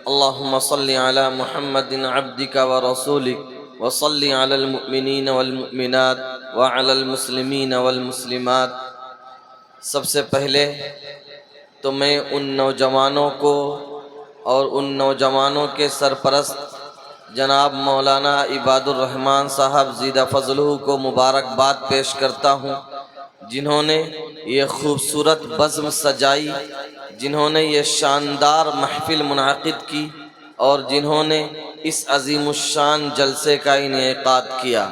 اللهم صل على محمد عبدك ورسولك وصل على المؤمنين والمؤمنات وعلى المسلمين والمسلمات۔ سب سے پہلے تو میں ان نوجوانوں کو اور ان نوجوانوں کے سرپرست جناب مولانا عباد الرحمن صاحب زیدہ فضلہ کو مبارکباد پیش کرتا ہوں، جنہوں نے یہ خوبصورت بزم سجائی، جنہوں نے یہ شاندار محفل منعقد کی اور جنہوں نے اس عظیم الشان جلسے کا انعقاد کیا۔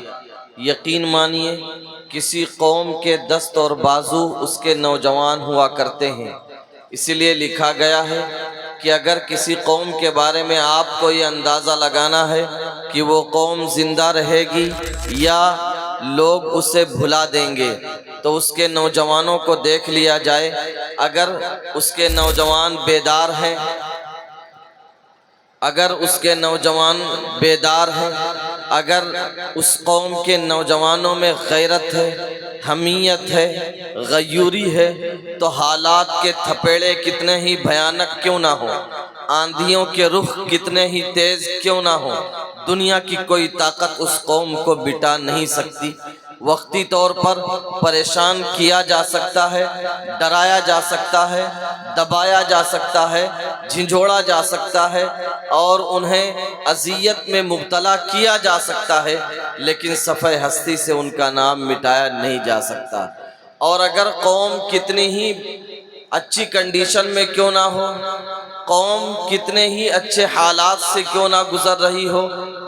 یقین مانیے کسی قوم کے دست اور بازو اس کے نوجوان ہوا کرتے ہیں، اسی لیے لکھا گیا ہے کہ اگر کسی قوم کے بارے میں آپ کو یہ اندازہ لگانا ہے کہ وہ قوم زندہ رہے گی یا لوگ اسے بھلا دیں گے تو اس کے نوجوانوں کو دیکھ لیا جائے۔ اگر اس کے نوجوان بیدار ہیں، اگر اس کے نوجوان بیدار ہیں، اگر اس قوم کے نوجوانوں میں غیرت ہے، حمیت ہے، غیوری ہے، تو حالات کے تھپیڑے کتنے ہی بھیانک کیوں نہ ہوں، آندھیوں کے رخ کتنے ہی تیز کیوں نہ ہوں، دنیا کی کوئی طاقت اس قوم کو مٹا نہیں سکتی۔ وقتی طور پر پریشان کیا جا سکتا ہے، ڈرایا جا سکتا ہے، دبایا جا سکتا ہے، جھنجھوڑا جا سکتا ہے اور انہیں اذیت میں مبتلا کیا جا سکتا ہے، لیکن صفحہ ہستی سے ان کا نام مٹایا نہیں جا سکتا۔ اور اگر قوم کتنی ہی اچھی کنڈیشن میں کیوں نہ ہو، قوم کتنے ہی اچھے حالات سے کیوں نہ گزر رہی ہو،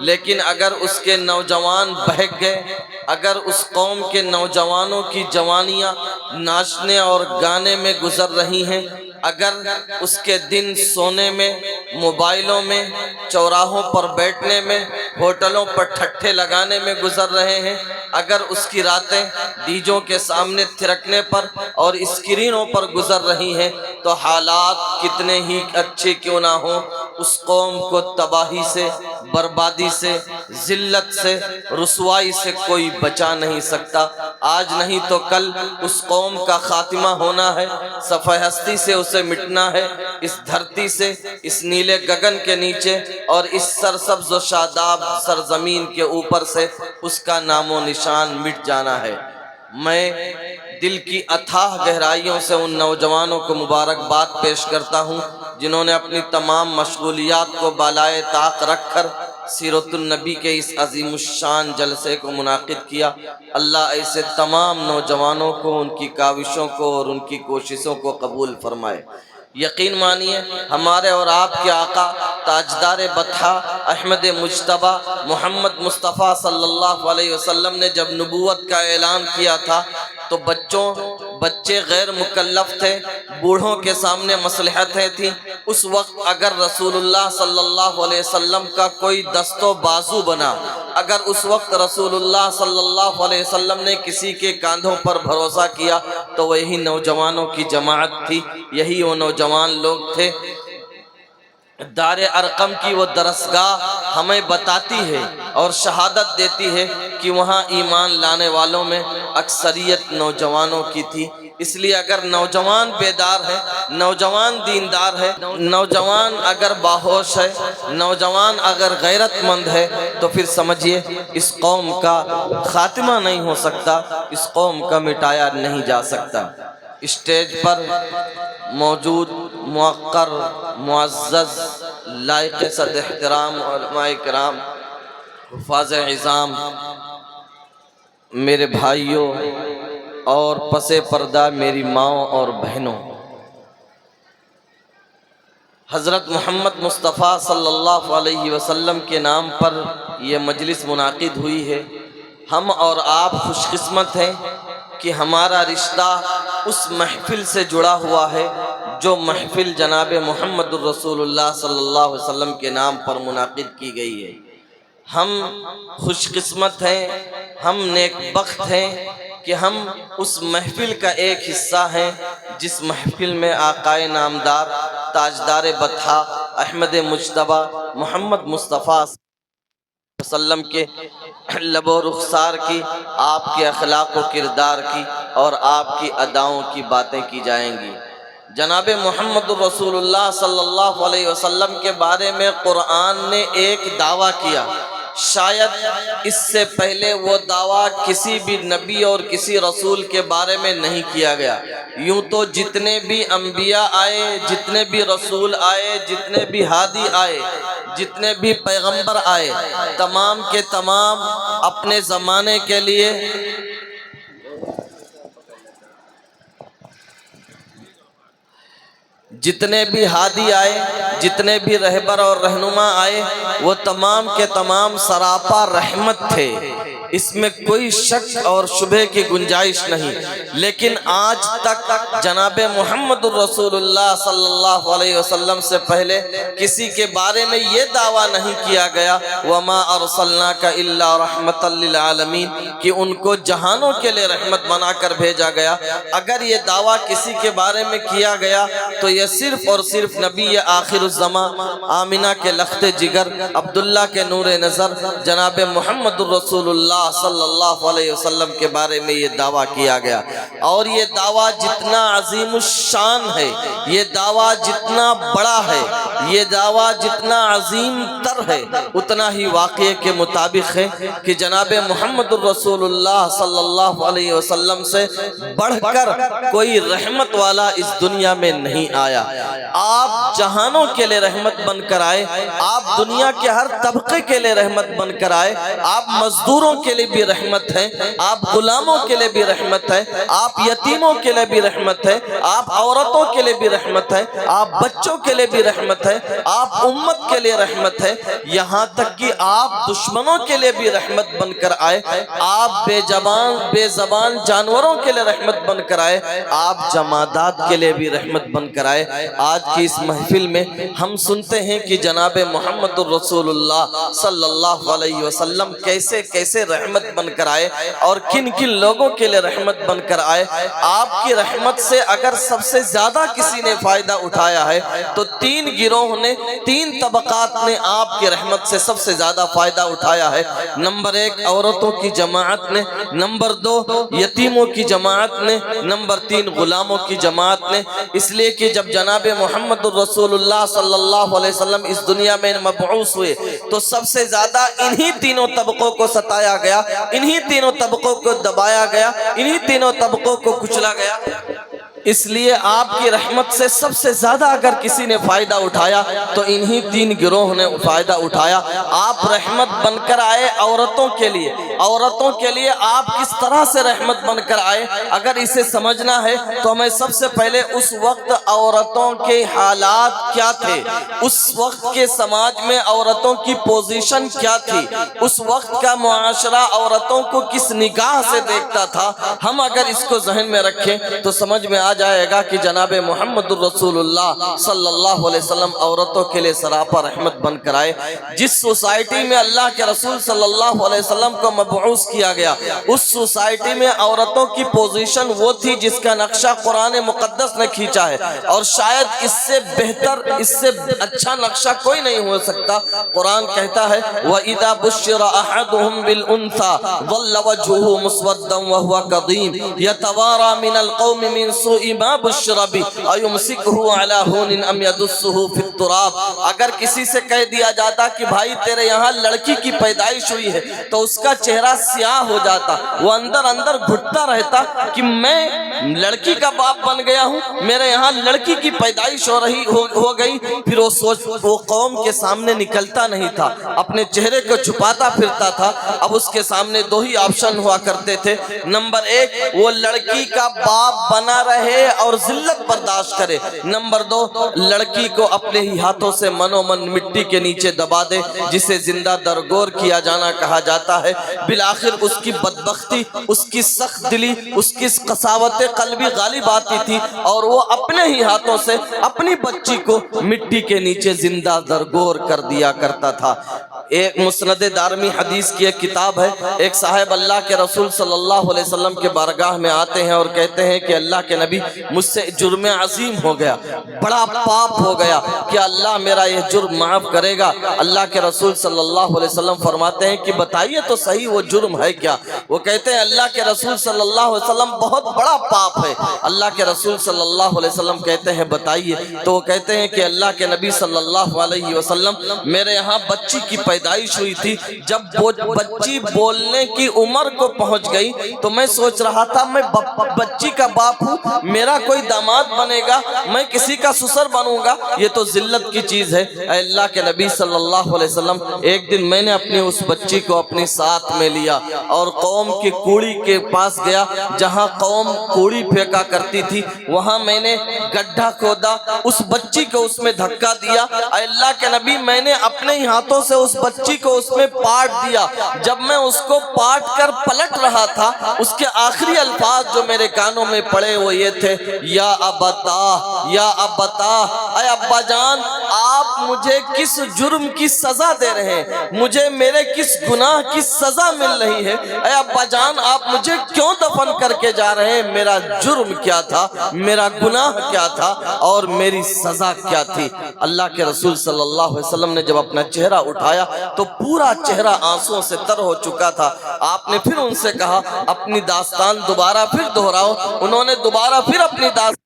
لیکن اگر اس کے نوجوان بہک گئے، اگر اس قوم کے نوجوانوں کی جوانیاں ناچنے اور گانے میں گزر رہی ہیں، اگر اس کے دن سونے میں، موبائلوں میں، چوراہوں پر بیٹھنے میں، ہوٹلوں پر ٹھٹھے لگانے میں گزر رہے ہیں، اگر اس کی راتیں ڈیجوں کے سامنے تھرکنے پر اور اسکرینوں پر گزر رہی ہیں، تو حالات کتنے ہی اچھے کیوں نہ ہوں، اس قوم کو تباہی سے، بربادی سے، ذلت سے، رسوائی سے کوئی بچا نہیں سکتا۔ آج نہیں تو کل اس قوم کا خاتمہ ہونا ہے، صفحہ ہستی سے اسے مٹنا ہے، اس دھرتی سے، اس نیلے گگن کے نیچے اور اس سرسبز و شاداب سرزمین کے اوپر سے اس کا نام و نشان مٹ جانا ہے۔ میں دل کی اتھاہ گہرائیوں سے ان نوجوانوں کو مبارکباد پیش کرتا ہوں جنہوں نے اپنی تمام مشغولیات کو بالائے طاق رکھ کر سیرت النبی کے اس عظیم الشان جلسے کو منعقد کیا۔ اللہ ایسے تمام نوجوانوں کو، ان کی کاوشوں کو اور ان کی کوششوں کو قبول فرمائے۔ یقین مانیے ہمارے اور آپ کے آقا تاجدار بطحہ احمد مجتبیٰ محمد مصطفیٰ صلی اللہ علیہ وسلم نے جب نبوت کا اعلان کیا تھا تو بچے غیر مکلف تھے، بوڑھوں کے سامنے مصلحتیں تھیں۔ اس وقت اگر رسول اللہ صلی اللہ علیہ وسلم کا کوئی دست و بازو بنا، اگر اس وقت رسول اللہ صلی اللہ علیہ وسلم نے کسی کے کاندھوں پر بھروسہ کیا تو وہی نوجوانوں کی جماعت تھی، یہی وہ نوجوان لوگ تھے۔ دار ارقم کی وہ درسگاہ ہمیں بتاتی ہے اور شہادت دیتی ہے کہ وہاں ایمان لانے والوں میں اکثریت نوجوانوں کی تھی۔ اس لیے اگر نوجوان بیدار ہے، نوجوان دیندار ہے، نوجوان اگر باہوش ہے، نوجوان اگر غیرت مند ہے، تو پھر سمجھیے اس قوم کا خاتمہ نہیں ہو سکتا، اس قوم کا مٹایا نہیں جا سکتا۔ اسٹیج پر موجود موقر، معزز، لائق صد احترام علماء کرام، حفاظ عظام، میرے بھائیوں اور پس پردہ میری ماؤں اور بہنوں، حضرت محمد مصطفیٰ صلی اللہ علیہ وسلم کے نام پر یہ مجلس منعقد ہوئی ہے۔ ہم اور آپ خوش قسمت ہیں کہ ہمارا رشتہ اس محفل سے جڑا ہوا ہے جو محفل جناب محمد الرسول اللہ صلی اللہ علیہ وسلم کے نام پر منعقد کی گئی ہے۔ ہم خوش قسمت ہیں، ہم نیک بخت ہیں کہ ہم اس محفل کا ایک حصہ ہیں جس محفل میں آقائے نامدار تاجدار بطحہ احمد مجتبیٰ محمد مصطفیٰ وسلم کے لب و رخسار کی، آپ کے اخلاق و کردار کی اور آپ کی اداؤں کی باتیں کی جائیں گی۔ جناب محمد رسول اللہ صلی اللہ علیہ وسلم کے بارے میں قرآن نے ایک دعویٰ کیا، شاید اس سے پہلے وہ دعویٰ کسی بھی نبی اور کسی رسول کے بارے میں نہیں کیا گیا۔ یوں تو جتنے بھی انبیاء آئے، جتنے بھی رسول آئے، جتنے بھی ہادی آئے، جتنے بھی پیغمبر آئے، تمام کے تمام اپنے زمانے کے لیے جتنے بھی ہادی آئے، جتنے بھی رہبر اور رہنما آئے، وہ تمام کے تمام سراپا رحمت تھے، اس میں کوئی شک اور شبہ کی گنجائش نہیں۔ لیکن آج تک جناب محمد الرسول اللہ صلی اللہ علیہ وسلم سے پہلے کسی کے بارے میں یہ دعویٰ نہیں کیا گیا وَمَا أَرْسَلْنَاكَ إِلَّا رَحْمَةً لِّلْعَالَمِينَ کہ ان کو جہانوں کے لئے رحمت بنا کر بھیجا گیا۔ اگر یہ دعویٰ کسی کے بارے میں کیا گیا تو یہ صرف اور صرف نبی آخر الزمان، آمنہ کے لخت جگر، عبداللہ کے نور نظر، جناب محمد الرسول اللہ صلی اللہ علیہ وسلم کے بارے میں یہ دعویٰ کیا گیا۔ اور یہ دعویٰ جتنا عظیم الشان ہے، یہ دعویٰ جتنا بڑا ہے، یہ دعویٰ جتنا عظیم تر ہے، اتنا ہی واقعے کے مطابق ہے کہ جناب محمد الرسول اللہ صلی اللہ علیہ وسلم سے بڑھ کر کوئی رحمت والا اس دنیا میں نہیں آیا۔ آپ جہانوں کے لئے رحمت بن کر آئے، آپ دنیا کے ہر طبقے کے لئے رحمت بن کر آئے، آپ مزدوروں کے لئے بھی رحمت ہے، آپ غلاموں کے لئے بھی رحمت ہے، آپ یتیموں کے لئے بھی رحمت ہے، آپ عورتوں کے لئے بھی رحمت ہے، آپ بچوں کے لئے بھی رحمت ہے، آپ امت کے لئے رحمت ہے، یہاں تک کہ آپ دشمنوں کے لئے بھی رحمت بن کر آئے، آپ بے زبان جانوروں کے لئے رحمت بن کر آئے، آپ جمادات کے لئے بھی رحمت بن کر آئے۔ آج کی اس محفل میں ہم سنتے ہیں کہ جناب محمد الرسول اللہ صلی اللہ علیہ وسلم کیسے کیسے رحمت بن کر آئے اور کن کن لوگوں کے لئے رحمت بن کر آئے۔ آپ کی رحمت سے اگر سب سے زیادہ کسی نے فائدہ اٹھایا ہے تو تین گروہ نے، تین طبقات نے آپ کی رحمت سے سب سے زیادہ فائدہ اٹھایا ہے۔ نمبر ایک عورتوں کی جماعت نے، نمبر دو یتیموں کی جماعت نے، نمبر تین غلاموں کی جماعت نے۔ اس لیے کہ جب جناب محمد الرسول اللہ صلی اللہ علیہ وسلم اس دنیا میں مبعوث ہوئے تو سب سے زیادہ انہی تینوں طبقوں کو ستایا گیا، انہی تینوں طبقوں کو دبایا گیا، انہی تینوں طبقوں کو کچلا گیا۔ اس لیے آپ کی رحمت سے سب سے زیادہ اگر کسی نے فائدہ اٹھایا تو انہی تین گروہ نے فائدہ اٹھایا۔ آپ رحمت بن کر آئے عورتوں کے لیے، عورتوں کے لیے آپ کس طرح سے رحمت بن کر آئے اگر اسے سمجھنا ہے تو ہمیں سب سے پہلے اس وقت عورتوں کے حالات کیا تھے، اس وقت کے سماج میں عورتوں کی پوزیشن کیا تھی، اس وقت کا معاشرہ عورتوں کو کس نگاہ سے دیکھتا تھا، ہم اگر اس کو ذہن میں رکھیں تو سمجھ میں جائے گا کہ جناب محمد الرسول اللہ صلی اللہ علیہ وسلم عورتوں کے لئے سراپا رحمت بن کر آئے۔ جس سوسائٹی میں اللہ کے رسول صلی اللہ علیہ وسلم کو مبعوث کیا گیا، اس سوسائٹی میں عورتوں کی پوزیشن وہ تھی جس کا نقشہ قرآن مقدس نے کھینچا ہے، اور شاید اس سے بہتر، اس سے اچھا نقشہ کوئی نہیں ہو سکتا۔ قرآن کہتا ہے وَإِذَا بُشِّرَ أَحَدُهُمْ بِالْأُنْثَى ظَلَّ وَجْهُهُ مُسْوَدًّا وَهُوَ كَظِيمٌ يَتَوَارَى مِنَ الْقَوْمِ مِنْ سُوءِ ما بشر بی ایمسکہ علی ہون ام یدسہ فی التراب۔ اگر کسی سے کہہ دیا جاتا کہ بھائی تیرے یہاں لڑکی کی پیدائش ہوئی ہے تو اس کا چہرہ سیاہ ہو جاتا، وہ اندر اندر گھٹتا رہتا کہ میں لڑکی کا باپ بن گیا ہوں، میرے یہاں لڑکی کی پیدائش ہو گئی۔ پھر وہ قوم کے سامنے نکلتا نہیں تھا، اپنے چہرے کو چھپاتا پھرتا تھا۔ اب اس کے سامنے دو ہی آپشن ہوا کرتے تھے، نمبر ایک وہ لڑکی کا باپ بنا رہے اور ذلت برداشت کرے، نمبر دو لڑکی کو اپنے ہی ہاتھوں سے منو من مٹی کے نیچے دبا دے، جسے زندہ درگور کیا جانا کہا جاتا ہے۔ بالآخر اس کی بدبختی، اس کی سخت دلی، اس کی قساوت قلبی غالب آتی تھی اور وہ اپنے ہی ہاتھوں سے اپنی بچی کو مٹی کے نیچے زندہ درگور کر دیا کرتا تھا۔ ایک مسند دارمی حدیث کی ایک کتاب ہے، ایک صاحب اللہ کے رسول صلی اللہ علیہ وسلم کے بارگاہ میں آتے ہیں اور کہتے ہیں کہ اللہ کے نبی مجھ سے جرم عظیم ہو گیا، بڑا پاپ ہو گیا، کیا اللہ میرا یہ جرم معاف کرے گا؟ اللہ کے رسول صلی اللہ علیہ وسلم فرماتے ہیں کہ بتائیے تو صحیح وہ جرم ہے کیا؟ وہ کہتے ہیں اللہ کے رسول صلی اللہ علیہ وسلم بہت بڑا پاپ ہے۔ اللہ کے رسول صلی اللہ علیہ وسلم کہتے ہیں بتائیے، تو وہ کہتے ہیں کہ اللہ کے نبی صلی اللہ علیہ وسلم میرے یہاں بچی کی پیدائش ہوئی تھی، جب وہ بچی بولنے کی عمر کو پہنچ گئی تو میں سوچ رہا تھا میں بچی کا باپ ہوں، میرا کوئی داماد بنے گا، میں کسی کا سسر بنوں گا، یہ تو ذلت کی چیز ہے۔ اے اللہ کے نبی صلی اللہ علیہ وسلم ایک دن میں نے اپنی اس بچی کو اپنی ساتھ میں لیا اور قوم کی کوڑی کے پاس گیا، جہاں قوم کوڑی پھینکا کرتی تھی وہاں میں نے گڈھا کھودا، اس بچی کو اس میں دھکا دیا۔ اے اللہ کے نبی میں نے اپنے ہی ہاتھوں سے اس بچی کو اس میں پاٹ دیا۔ جب میں اس کو پاٹ کر پلٹ رہا تھا، اس کے آخری الفاظ جو میرے کانوں میں پڑے وہ یہ تھے، یا ابتا، یا ابتا، اے ابا جان آپ مجھے کس جرم کی سزا دے رہے ہیں، مجھے میرے کس گناہ کی سزا مل رہی ہے؟ اے ابا جان آپ مجھے کیوں دفن کر کے جا رہے ہیں؟ میرا جرم کیا تھا، میرا گناہ کیا تھا اور میری سزا کیا تھی؟ اللہ کے رسول صلی اللہ علیہ وسلم نے جب اپنا چہرہ اٹھایا تو پورا چہرہ آنسوں سے تر ہو چکا تھا۔ آپ نے پھر ان سے کہا اپنی داستان دوبارہ پھر دہراؤ۔ انہوں نے دوبارہ پھر اپنی داستان،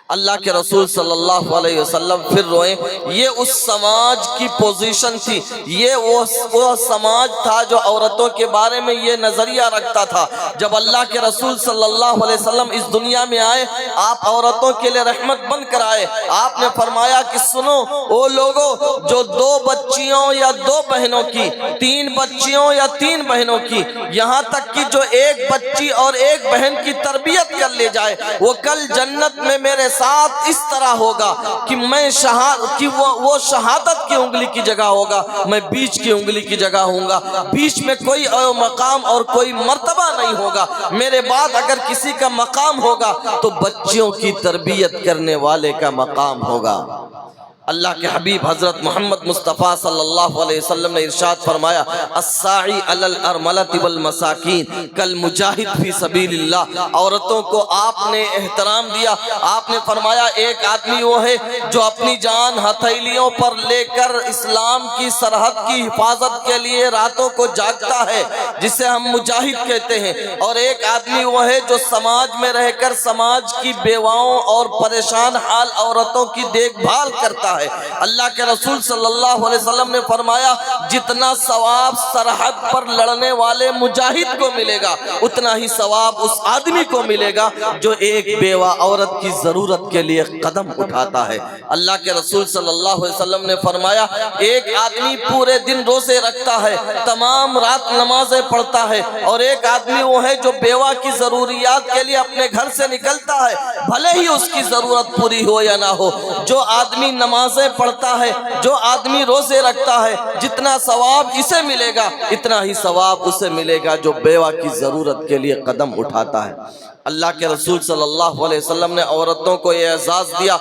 اللہ کے رسول صلی اللہ علیہ وسلم پھر روئے۔ یہ اس سماج کی پوزیشن تھی، یہ وہ سماج تھا جو عورتوں کے بارے میں یہ نظریہ رکھتا تھا۔ جب اللہ کے رسول صلی اللہ علیہ وسلم اس دنیا میں آئے، آپ عورتوں کے لیے رحمت بن کر آئے۔ آپ نے فرمایا کہ سنو وہ لوگوں جو 2 بچیوں یا 2 بہنوں کی، 3 بچیوں یا 3 بہنوں کی، یہاں تک کہ جو 1 بچی اور 1 بہن کی تربیت کر لے جائے، وہ کل جنت میں میرے ساتھ اس طرح ہوگا کہ وہ شہادت کی انگلی کی جگہ ہوگا، میں بیچ کی انگلی کی جگہ ہوں گا، بیچ میں کوئی مقام اور کوئی مرتبہ نہیں ہوگا۔ میرے بعد اگر کسی کا مقام ہوگا تو بچیوں کی تربیت کرنے والے کا مقام ہوگا۔ اللہ کے حبیب حضرت محمد مصطفیٰ صلی اللہ علیہ وسلم نے ارشاد فرمایا، الساعی علی الارملۃ والمساکین کالمجاہد فی سبیل اللہ۔ عورتوں کو آپ نے احترام دیا۔ آپ نے فرمایا ایک آدمی وہ ہے جو اپنی جان ہتھیلیوں پر لے کر اسلام کی سرحد کی حفاظت کے لیے راتوں کو جاگتا ہے، جسے ہم مجاہد کہتے ہیں، اور ایک آدمی وہ ہے جو سماج میں رہ کر سماج کی بیواؤں اور پریشان حال عورتوں کی دیکھ بھال کرتا ہے۔ اللہ کے رسول صلی اللہ علیہ وسلم نے فرمایا جتنا ثواب سرحد پر لڑنے والے مجاہد کو ملے گا، اتنا ہی ثواب اس آدمی کو ملے گا جو ایک بیوہ عورت کی ضرورت کے لیے قدم اٹھاتا ہے۔ اللہ کے رسول صلی اللہ علیہ وسلم نے فرمایا ایک آدمی پورے دن روزے رکھتا ہے، تمام رات نمازیں پڑھتا ہے، اور ایک آدمی وہ ہے جو بیوہ کی ضروریات کے لیے اپنے گھر سے نکلتا ہے، بھلے ہی اس کی ضرورت پوری ہو یا نہ ہو۔ جو آدمی نمازیں پڑھتا ہے، جو آدمی روزے رکھتا ہے، جتنا ثواب اسے ملے گا اتنا ہی ثواب اسے ملے گا جو بیوہ کی ضرورت کے لیے قدم اٹھاتا ہے۔ اللہ کے رسول صلی اللہ علیہ وسلم نے عورتوں کو یہ اعزاز دیا۔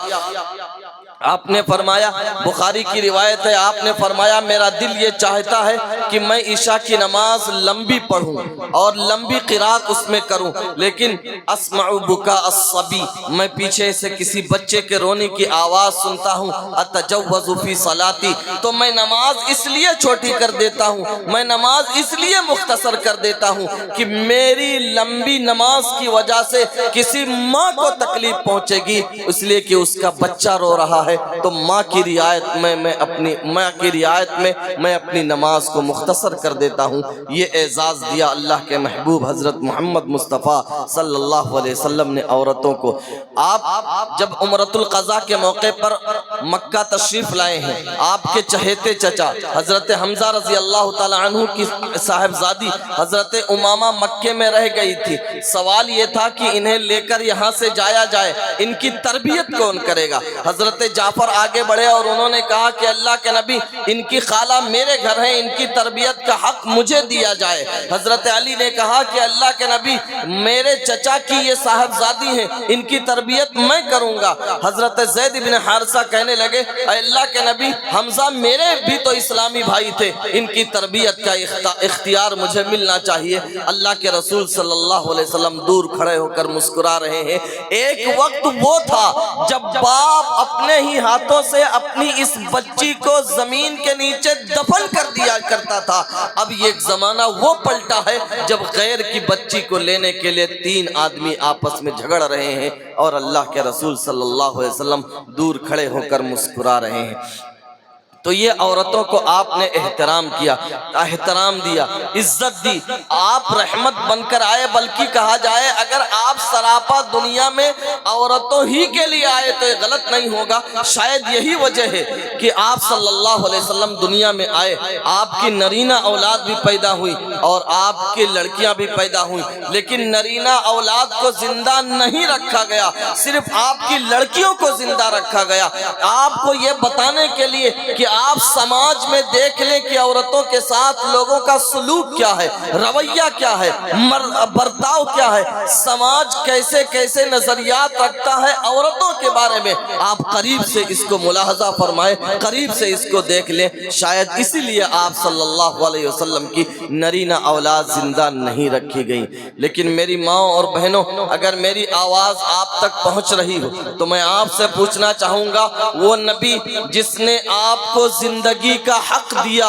آپ نے فرمایا، بخاری کی روایت ہے، آپ نے فرمایا میرا دل یہ چاہتا ہے کہ میں عشاء کی نماز لمبی پڑھوں اور لمبی قرات اس میں کروں، لیکن اسمع بکاء الصبی، میں پیچھے سے کسی بچے کے رونے کی آواز سنتا ہوں، اتجوز فی صلاتی، تو میں نماز اس لیے چھوٹی کر دیتا ہوں، میں نماز اس لیے مختصر کر دیتا ہوں کہ میری لمبی نماز کی وجہ سے کسی ماں کو تکلیف پہنچے گی، اس لیے کہ اس کا بچہ رو رہا ہے، تو ماں کی رعایت میں میں اپنی نماز کو مختصر کر دیتا ہوں۔ یہ اعزاز دیا اللہ کے محبوب حضرت محمد مصطفیٰ صلی اللہ علیہ وسلم نے عورتوں کو۔ آپ جب عمرۃ القضاء کے موقع پر مکہ تشریف لائے ہیں، آپ کے چہیتے چچا حضرت حمزہ رضی اللہ تعالی عنہ کی صاحبزادی حضرت امامہ مکے میں رہ گئی تھی۔ سوال یہ تھا کہ انہیں لے کر یہاں سے جایا جائے، ان کی تربیت کون کرے گا؟ حضرت جعفر آگے بڑھے اور انہوں نے کہا کہ اللہ کے نبی ان کی خالہ میرے گھر ہیں، ان کی تربیت کا حق مجھے دیا جائے۔ حضرت علی نے کہا کہ اللہ کے نبی میرے چچا کی یہ صاحبزادی ہیں، ان کی تربیت میں کروں گا۔ حضرت زید بن حارثہ کہنے لگے اے اللہ کے نبی حمزہ میرے بھی تو اسلامی بھائی تھے، ان کی تربیت کا اختیار مجھے ملنا چاہیے۔ اللہ کے رسول صلی اللہ علیہ وسلم دور کھڑے ہو کر مسکرا رہے ہیں۔ ایک وقت وہ تھا جب باپ اپنے ہی ہاتھوں سے اپنی اس بچی کو زمین کے نیچے دفن کر دیا کرتا تھا، اب یہ ایک زمانہ وہ پلٹا ہے جب غیر کی بچی کو لینے کے لیے 3 آدمی آپس میں جھگڑ رہے ہیں اور اللہ کے رسول صلی اللہ علیہ وسلم دور کھڑے ہو کر مسکرا رہے ہیں۔ تو یہ عورتوں کو آپ نے احترام کیا، احترام دیا، عزت دی، آپ رحمت بن کر آئے۔ بلکہ کہا جائے اگر آپ سراپا دنیا میں عورتوں ہی کے لیے آئے تو یہ غلط نہیں ہوگا۔ شاید یہی وجہ ہے کہ آپ صلی اللہ علیہ وسلم دنیا میں آئے، آپ کی نرینہ اولاد بھی پیدا ہوئی اور آپ کی لڑکیاں بھی پیدا ہوئی، لیکن نرینہ اولاد کو زندہ نہیں رکھا گیا، صرف آپ کی لڑکیوں کو زندہ رکھا گیا، آپ کو یہ بتانے کے لیے کہ آپ سماج میں دیکھ لیں کہ عورتوں کے ساتھ لوگوں کا سلوک کیا ہے، رویہ کیا ہے، برتاؤ کیا ہے، سماج کیسے کیسے نظریات رکھتا ہے عورتوں کے بارے میں۔ آپ قریب سے اس کو ملاحظہ فرمائیں، قریب سے اس کو دیکھ لیں۔ شاید اسی لیے آپ صلی اللہ علیہ وسلم کی نرینہ اولاد زندہ نہیں رکھی گئی۔ لیکن میری ماں اور بہنوں، اگر میری آواز آپ تک پہنچ رہی ہو تو میں آپ سے پوچھنا چاہوں گا، وہ نبی جس نے آپ کو زندگی کا حق دیا،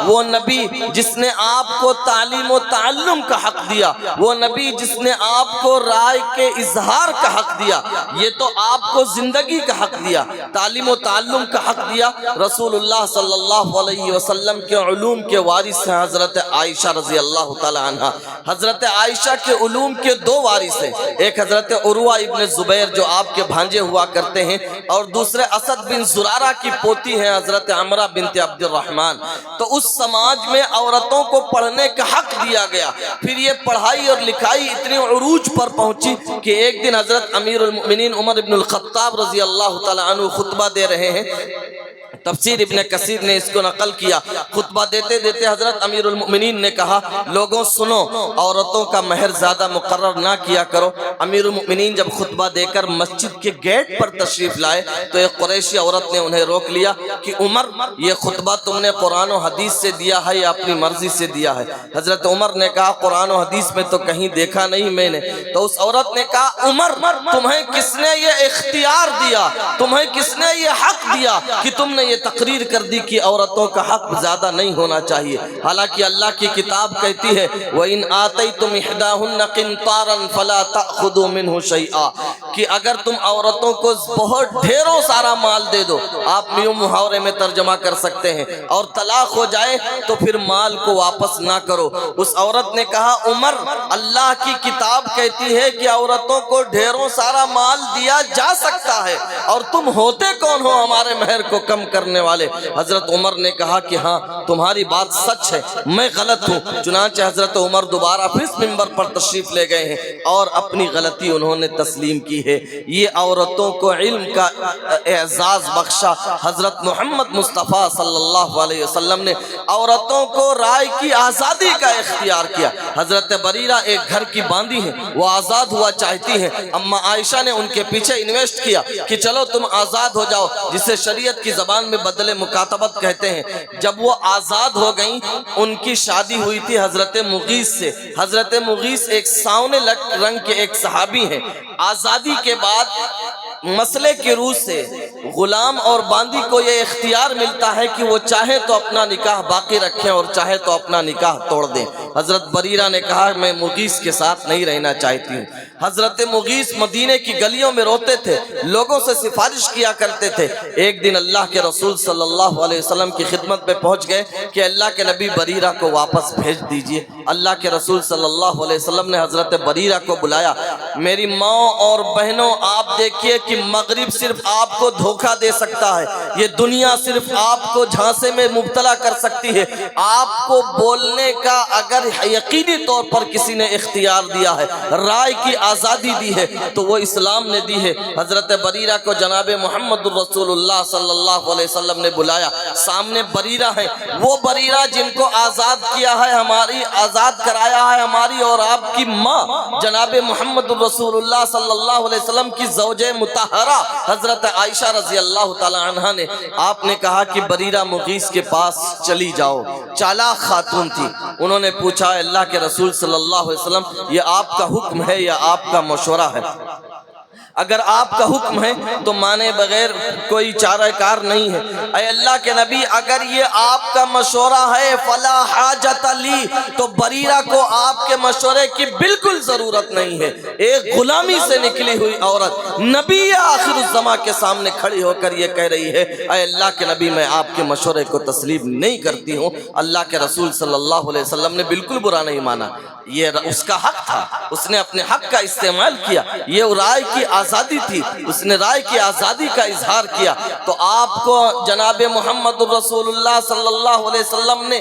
وہ نبی جس نے آپ کو تعلیم و تعلم کا حق دیا، وہ نبی جس نے آپ کو رائے کے اظہار کا حق دیا، یہ تو آپ کو زندگی کا حق دیا، تعلیم و تعلم کا حق دیا۔ رسول اللہ صلی اللہ علیہ وسلم کے علوم کے وارث ہیں حضرت عائشہ رضی اللہ تعالی عنہ۔ حضرت عائشہ کے علوم کے 2 وارث ہیں، ایک حضرت عروہ ابن زبیر جو آپ کے بھانجے ہوا کرتے ہیں، اور دوسرے اسد بن زرارہ کی پوتی ہیں حضرت عمرہ بنت عبد الرحمن۔ تو اس سماج میں عورتوں کو پڑھنے کا حق دیا گیا، پھر یہ پڑھائی اور لکھائی اتنی عروج پر پہنچی کہ ایک دن حضرت امیر المؤمنین عمر بن الخطاب رضی اللہ تعالی عنہ خطبہ دے رہے ہیں۔ تفسیر ابن کثیر نے اس کو نقل کیا، خطبہ دیتے دیتے حضرت امیر المؤمنین نے کہا لوگوں سنو، عورتوں کا مہر زیادہ مقرر نہ کیا کرو۔ امیر المؤمنین جب خطبہ دے کر مسجد کے گیٹ پر تشریف لائے تو ایک قریشی عورت نے انہیں روک لیا کہ عمر یہ خطبہ تم نے قرآن و حدیث سے دیا ہے یا اپنی مرضی سے دیا ہے؟ حضرت عمر نے کہا قرآن و حدیث میں تو کہیں دیکھا نہیں میں نے۔ تو اس عورت نے کہا عمر تمہیں کس نے یہ اختیار دیا، تمہیں کس نے یہ حق دیا کہ تم نے یہ تقریر کر دی کہ عورتوں کا حق زیادہ نہیں ہونا چاہیے؟ حالانکہ اللہ کی کتاب کہتی ہے وَإِنْ آتَيْتُمْ إِحْدَاهُنَّ قِنْطَارًا فَلَا تَأْخُذُوا مِنْهُ شَيْئًا، کہ اگر تم عورتوں کو بہت ڈھیروں سارا مال دے دو، آپ میوں محاورے میں ترجمہ کر سکتے ہیں، اور طلاق ہو جائے تو پھر مال کو واپس نہ کرو۔ اس عورت نے کہا عمر اللہ کی کتاب کہتی ہے کہ عورتوں کو ڈھیروں سارا مال دیا جا سکتا ہے، اور تم ہوتے کون ہو ہمارے مہر کو کم کرنے والے؟ حضرت عمر نے کہا کہ ہاں تمہاری بات سچ ہے، میں غلط ہوں۔ چنانچہ حضرت عمر دوبارہ پھر اس منبر پر تشریف لے گئے ہیں اور اپنی غلطی انہوں نے تسلیم کی ہے۔ یہ عورتوں کو علم کا اعزاز بخشا۔ حضرت محمد مصطفیٰ صلی اللہ علیہ وسلم نے عورتوں کو رائے کی آزادی کا اختیار کیا۔ حضرت بریرہ ایک گھر کی باندی ہیں، وہ آزاد ہوا چاہتی ہیں، اما عائشہ نے ان کے پیچھے انویسٹ کیا کہ چلو تم آزاد ہو جاؤ، جسے شریعت کی زبان میں بدل مکاتبت کہتے ہیں۔ جب وہ آزاد ہو گئیں ان کی شادی ہوئی تھی حضرت مغیث سے۔ حضرت مغیث ایک ساونے رنگ کے ایک صحابی ہیں۔ آزادی کے بعد مسئلے کی روح سے غلام اور باندی کو یہ اختیار ملتا ہے کہ وہ چاہے تو اپنا نکاح باقی رکھیں اور چاہے تو اپنا نکاح توڑ دیں۔ حضرت بریرہ نے کہا میں مغیث کے ساتھ نہیں رہنا چاہتی ہوں۔ حضرت مغیث مدینے کی گلیوں میں روتے تھے، لوگوں سے سفارش کیا کرتے تھے۔ ایک دن اللہ کے رسول صلی اللہ علیہ وسلم کی خدمت میں پہنچ گئے کہ اللہ کے نبی بریرہ کو واپس بھیج دیجئے۔ اللہ کے رسول صلی اللہ علیہ وسلم نے حضرت بریرہ کو بلایا۔ میری ماں اور بہنوں آپ دیکھیے کہ مغرب صرف آپ کو دھوکہ دے سکتا ہے، یہ دنیا صرف آپ کو جھانسے میں مبتلا کر سکتی ہے۔ آپ کو بولنے کا اگر یقینی طور پر کسی نے اختیار دیا ہے، رائے کی آزادی دی ہے تو وہ اسلام نے دی ہے۔ حضرت بریرہ کو جناب محمد الرسول اللہ صلی اللہ علیہ وسلم نے بلایا، سامنے بریرہ ہے، وہ بریرہ جن کو آزاد کیا ہے، ہماری آزاد کرایا ہے ہماری اور آپ کی ماں جناب محمد الرسول اللہ صلی اللہ علیہ وسلم کی زوجہ مطہرہ حضرت عائشہ رضی اللہ تعالی عنہ نے، آپ نے کہا کہ بریرہ مغیث کے پاس چلی جاؤ۔ چالاک خاتون تھی، انہوں نے پوچھا اللہ کے رسول صلی اللہ علیہ وسلم یہ آپ کا حکم ہے یا آپ کا مشورہ ہے؟ اگر آپ کا حکم ہے تو مانے بغیر کوئی چارہ کار نہیں ہے۔ اے اللہ کے نبی اگر یہ آپ کا مشورہ ہے فلا حاجت لی، تو بریرہ کو آپ کے مشورے کی بالکل ضرورت نہیں ہے۔ ایک غلامی سے نکلی ہوئی عورت نبی آخر الزماں کے سامنے کھڑی ہو کر یہ کہہ رہی ہے اے اللہ کے نبی میں آپ کے مشورے کو تسلیم نہیں کرتی ہوں۔ اللہ کے رسول صلی اللہ علیہ وسلم نے بالکل برا نہیں مانا، یہ اس کا حق تھا، اس نے اپنے حق کا استعمال کیا، یہ رائے کی آزادی تھی، اس نے رائے کی آزادی کا اظہار کیا۔ تو آپ کو جناب محمد الرسول اللہ صلی اللہ علیہ وسلم نے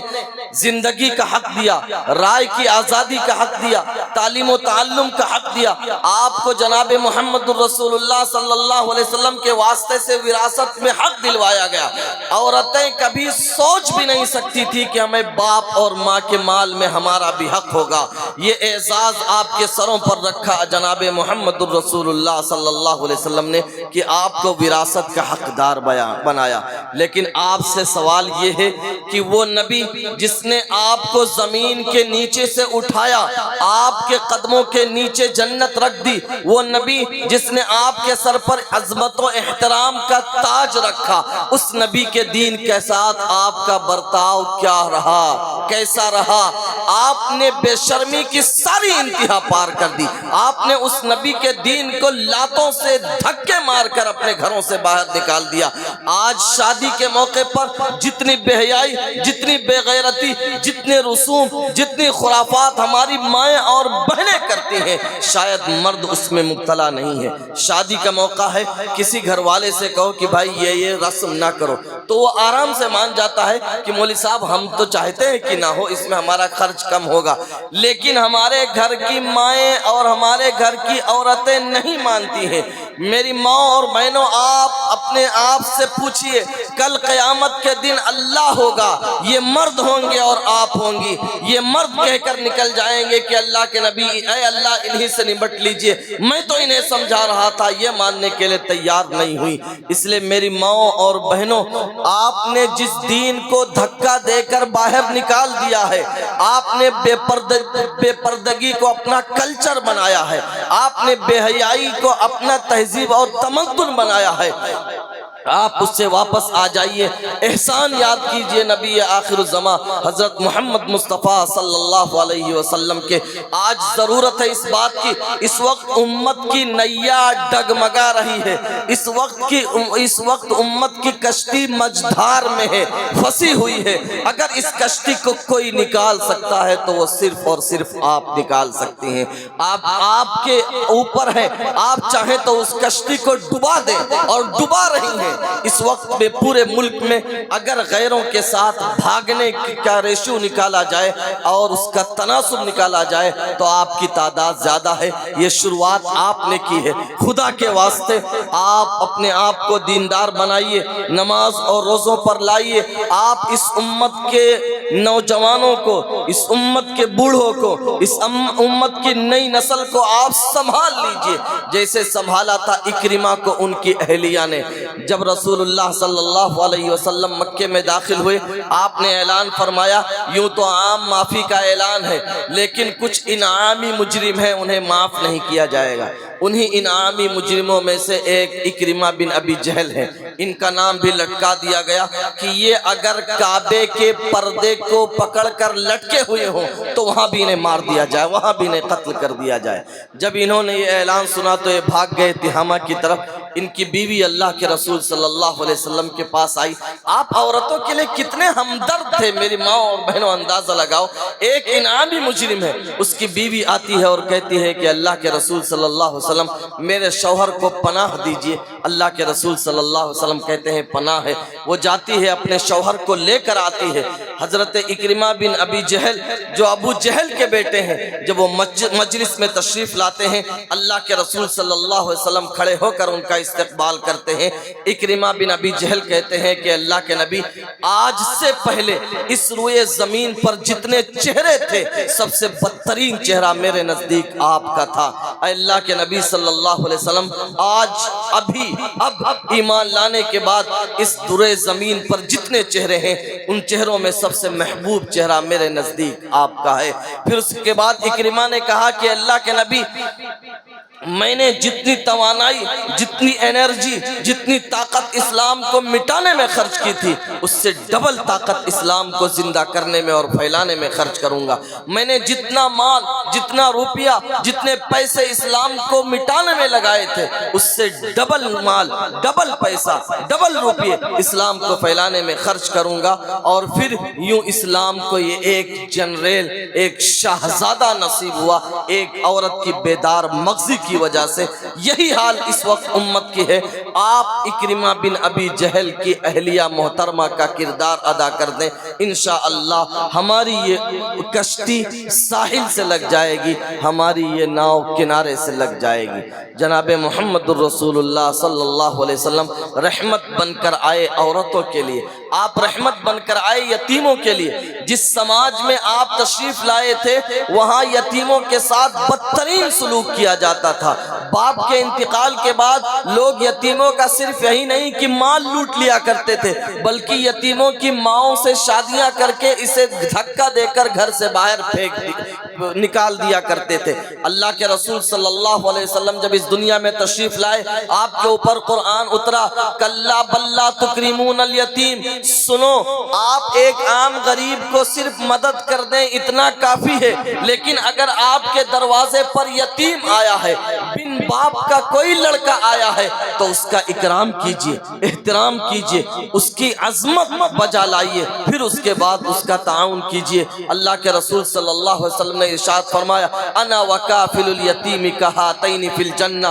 زندگی کا حق دیا، رائے کی آزادی کا حق دیا، تعلیم و تعلم کا حق دیا۔ آپ کو جناب محمد الرسول اللہ صلی اللہ علیہ وسلم کے واسطے سے وراثت میں حق دلوایا گیا۔ عورتیں کبھی سوچ بھی نہیں سکتی تھی کہ ہمیں باپ اور ماں کے مال میں ہمارا بھی حق ہوگا۔ یہ اعزاز آپ کے سروں پر رکھا جناب محمد الرسول اللہ صلی اللہ علیہ وسلم نے کہ آپ کو وراثت کا حقدار بنایا۔ لیکن آپ سے سوال یہ ہے کہ وہ نبی جس نے آپ کو زمین کے نیچے سے اٹھایا، آپ کے قدموں کے نیچے جنت رکھ دی، وہ نبی جس نے آپ کے سر پر عظمت و احترام کا تاج رکھا، اس نبی کے دین کے ساتھ آپ کا برتاؤ کیا رہا، کیسا رہا؟ آپ نے بے شرمی کی ساری انتہا پار کر دی۔ آپ نے اس نبی کے دین کو لاتوں سے دھکے مار کر اپنے گھروں سے باہر نکال دیا۔ آج شادی کے موقع پر جتنی بے حیائی، جتنی بے غیرتی، جتنے رسوم، جتنی خرافات ہماری مائیں اور بہنیں کرتی ہیں، شاید مرد اس میں مبتلا نہیں ہے۔ شادی کا موقع ہے، کسی گھر والے سے کہو کہ بھائی یہ رسم نہ کرو، تو وہ آرام سے مان جاتا ہے کہ مولوی صاحب ہم تو چاہتے ہیں کہ نہ ہو، اس میں ہمارا خرچ کم ہوگا، لیکن ہمارے گھر کی مائیں اور ہمارے گھر کی عورتیں نہیں مانتی ہیں۔ میری ماں اور بہنوں، آپ اپنے آپ سے پوچھئے، کل قیامت کے دن اللہ ہوگا، یہ مرد ہوں گے اور آپ ہوں گی، یہ مرد کہہ کر نکل جائیں گے کہ اللہ کے نبی اے اللہ انہی سے نمٹ لیجئے، میں تو انہیں سمجھا رہا تھا، یہ ماننے کے لیے تیار نہیں ہوئی۔ اس لیے میری ماں اور بہنوں، آپ نے جس دین کو دھکا دے کر باہر نکال دیا ہے، آپ نے بے پردگی کو اپنا کلچر بنایا ہے، آپ نے بے حیائی کو اپنا تہذیب اور تمدن بنایا ہے، آپ اس سے واپس آ جائیے، احسان یاد کیجئے نبی آخر الزماں حضرت محمد مصطفیٰ صلی اللہ علیہ وسلم کے۔ آج ضرورت ہے اس بات کی، اس وقت امت کی نیا ڈگمگا رہی ہے، اس وقت امت کی کشتی مجدھار میں ہے، پھنسی ہوئی ہے۔ اگر اس کشتی کو کوئی نکال سکتا ہے تو وہ صرف اور صرف آپ نکال سکتے ہیں۔ آپ کے اوپر ہے، آپ چاہیں تو اس کشتی کو ڈبا دیں اور ڈبا رہی ہیں۔ اس وقت میں پورے ملک میں اگر غیروں کے ساتھ بھاگنے کا ریشو نکالا جائے اور اس کا تناسب نکالا جائے تو آپ کی تعداد زیادہ ہے۔ یہ شروعات آپ نے کی ہے، خدا کے واسطے آپ اپنے آپ کو دیندار بنائیے، نماز اور روزوں پر لائیے۔ آپ اس امت کے نوجوانوں کو، اس امت کے بوڑھوں کو، اس امت کی نئی نسل کو آپ سنبھال لیجئے، جیسے سنبھالا تھا اکرمہ کو ان کی اہلیہ نے۔ جب رسول اللہ صلی اللہ علیہ وسلم مکے میں داخل ہوئے، آپ نے اعلان فرمایا، یوں تو عام معافی کا اعلان ہے لیکن کچھ انعامی مجرم ہیں، انہیں معاف نہیں کیا جائے گا۔ انہی انعامی مجرموں میں سے ایک اکرمہ بن ابی جہل ہے، ان کا نام بھی لٹکا دیا گیا کہ یہ اگر کعبے کے پردے کو پکڑ کر لٹکے ہوئے ہوں تو وہاں بھی انہیں مار دیا جائے، وہاں بھی انہیں قتل کر دیا جائے۔ جب انہوں نے یہ اعلان سنا تو یہ بھاگ گئے تہامہ کی طرف۔ ان کی بیوی اللہ کے رسول صلی اللہ علیہ وسلم کے پاس آئی۔ آپ عورتوں کے لیے کتنے ہمدرد تھے میری ماں اور بہنوں، اندازہ لگاؤ۔ ایک انعامی مجرم ہے، اس کی بیوی آتی ہے اور کہتی ہے کہ اللہ کے رسول صلی اللہ علیہ وسلم میرے شوہر کو پناہ دیجئے۔ اللہ کے رسول صلی اللہ علیہ وسلم کہتے ہیں پناہ ہے، وہ جاتی ہے اپنے شوہر کو لے کر آتی ہے۔ حضرت اکرمہ بن ابی جہل جو ابو جہل کے بیٹے ہیں، جب وہ مجلس میں تشریف لاتے ہیں، اللہ کے رسول صلی اللہ علیہ وسلم کھڑے ہو کر ان کا استقبال کرتے ہیں۔ اکرمہ بن ابی جہل کہتے ہیں کہ اللہ کے نبی، آج سے پہلے اس روئے زمین پر جتنے چہرے تھے سب سے بدترین چہرہ میرے نزدیک آپ کا تھا۔ اے اللہ کے نبی صلی اللہ علیہ وسلم، آج اب ایمان لانے کے بعد اس روئے زمین پر جتنے چہرے ہیں ان چہروں میں سب سے محبوب چہرہ میرے نزدیک آپ کا ہے۔ پھر اس کے بعد اکرمہ نے کہا کہ اللہ کے نبی، میں نے جتنی توانائی، جتنی انرجی، جتنی طاقت اسلام کو مٹانے میں خرچ کی تھی اس سے ڈبل طاقت اسلام کو زندہ کرنے میں اور پھیلانے میں خرچ کروں گا۔ میں نے جتنا مال، جتنا روپیہ، جتنے پیسے اسلام کو مٹانے میں لگائے تھے اس سے ڈبل مال، ڈبل پیسہ، ڈبل روپیے اسلام کو پھیلانے میں خرچ کروں گا۔ اور پھر یوں اسلام کو یہ ایک جنریل، ایک شہزادہ نصیب ہوا، ایک عورت کی بیدار مغزی کی وجہ سے۔ یہی حال اس وقت امت کی ہے۔ آپ اکرمہ بن ابی جہل کی اہلیہ محترمہ کا کردار ادا کر دیں، انشاءاللہ ہماری یہ کشتی ساحل سے لگ جائے گی، ہماری یہ ناؤ کنارے سے لگ جائے گی۔ جناب محمد الرسول اللہ صلی اللہ علیہ وسلم رحمت بن کر آئے عورتوں کے لیے، آپ رحمت بن کر آئے یتیموں کے لیے۔ جس سماج میں آپ تشریف لائے تھے وہاں یتیموں کے ساتھ بدترین سلوک کیا جاتا تھا۔ باپ کے انتقال کے بعد لوگ یتیموں کا صرف یہی نہیں کہ مال لوٹ لیا کرتے تھے بلکہ یتیموں کی ماؤں سے شادیاں کر کے اسے دھکا دے کر گھر سے باہر نکال دیا کرتے تھے۔ اللہ کے رسول صلی اللہ علیہ وسلم جب اس دنیا میں تشریف لائے آپ کے اوپر قرآن اترا، کلا بلا تکریمون الیتیم، سنو آپ ایک عام غریب کو صرف مدد کر دیں اتنا کافی ہے، لیکن اگر آپ کے دروازے پر یتیم آیا ہے، بن باپ کا کوئی لڑکا آیا ہے تو اس کا اکرام کیجئے، احترام کیجئے، اس کی عظمت بجا لائیے، پھر اس کے بعد اس کا تعاون کیجئے۔ اللہ کے رسول صلی اللہ علیہ وسلم نے ارشاد فرمایا، انا وکافل الیتیم کہاتین فی الجنہ،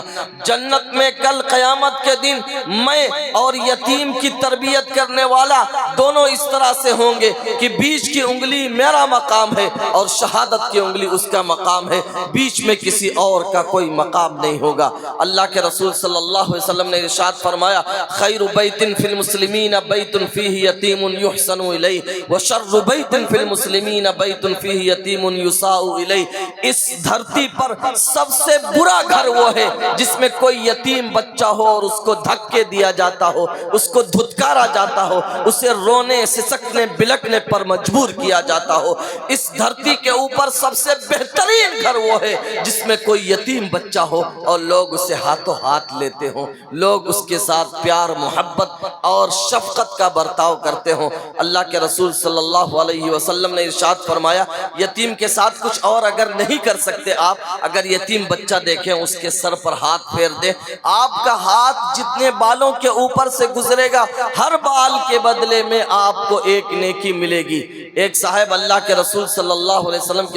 جنت میں کل قیامت کے دن میں اور یتیم کی تربیت کرنے والا دونوں اس طرح سے ہوں گے کہ بیچ کی انگلی میرا مقام ہے اور شہادت کی انگلی اس کا مقام ہے، بیچ میں کسی اور کا کوئی مقام نہیں ہوگا۔ اللہ کے رسول صلی اللہ علیہ وسلم نے ارشاد فرمایا، خیر بیت فی المسلمین بیت فیہ یتیم یحسن الیہ وشر بیت فی المسلمین بیت فیہ یتیم یساء الیہ، اس دھرتی پر سب سے برا گھر وہ ہے جس میں کوئی یتیم بچہ ہو اور اس کو دھکے دیا جاتا ہو، اس کو دھتکارا جاتا ہو، اسے رونے سسکنے بلکنے پر مجبور کیا جاتا ہو۔ اس دھرتی کے اوپر سب سے بہترین گھر وہ ہے جس میں کوئی یتیم بچہ ہو اور لوگ اسے ہاتھوں ہاتھ لیتے ہوں، لوگ اس کے ساتھ پیار محبت اور شفقت کا برتاؤ کرتے ہوں۔ اللہ کے رسول صلی اللہ علیہ وسلم نے ارشاد فرمایا، یتیم کے ساتھ کچھ اور اگر نہیں کر سکتے آپ، اگر یتیم بچہ دیکھیں اس کے سر پر ہاتھ پھیر دیں، آپ کا ہاتھ جتنے بالوں کے اوپر سے گزرے گا ہر بال کے بدلے میں آپ کو ایک نیکی ملے گی۔ ایک صاحب اللہ کے رسول صلی اللہ علیہ وسلم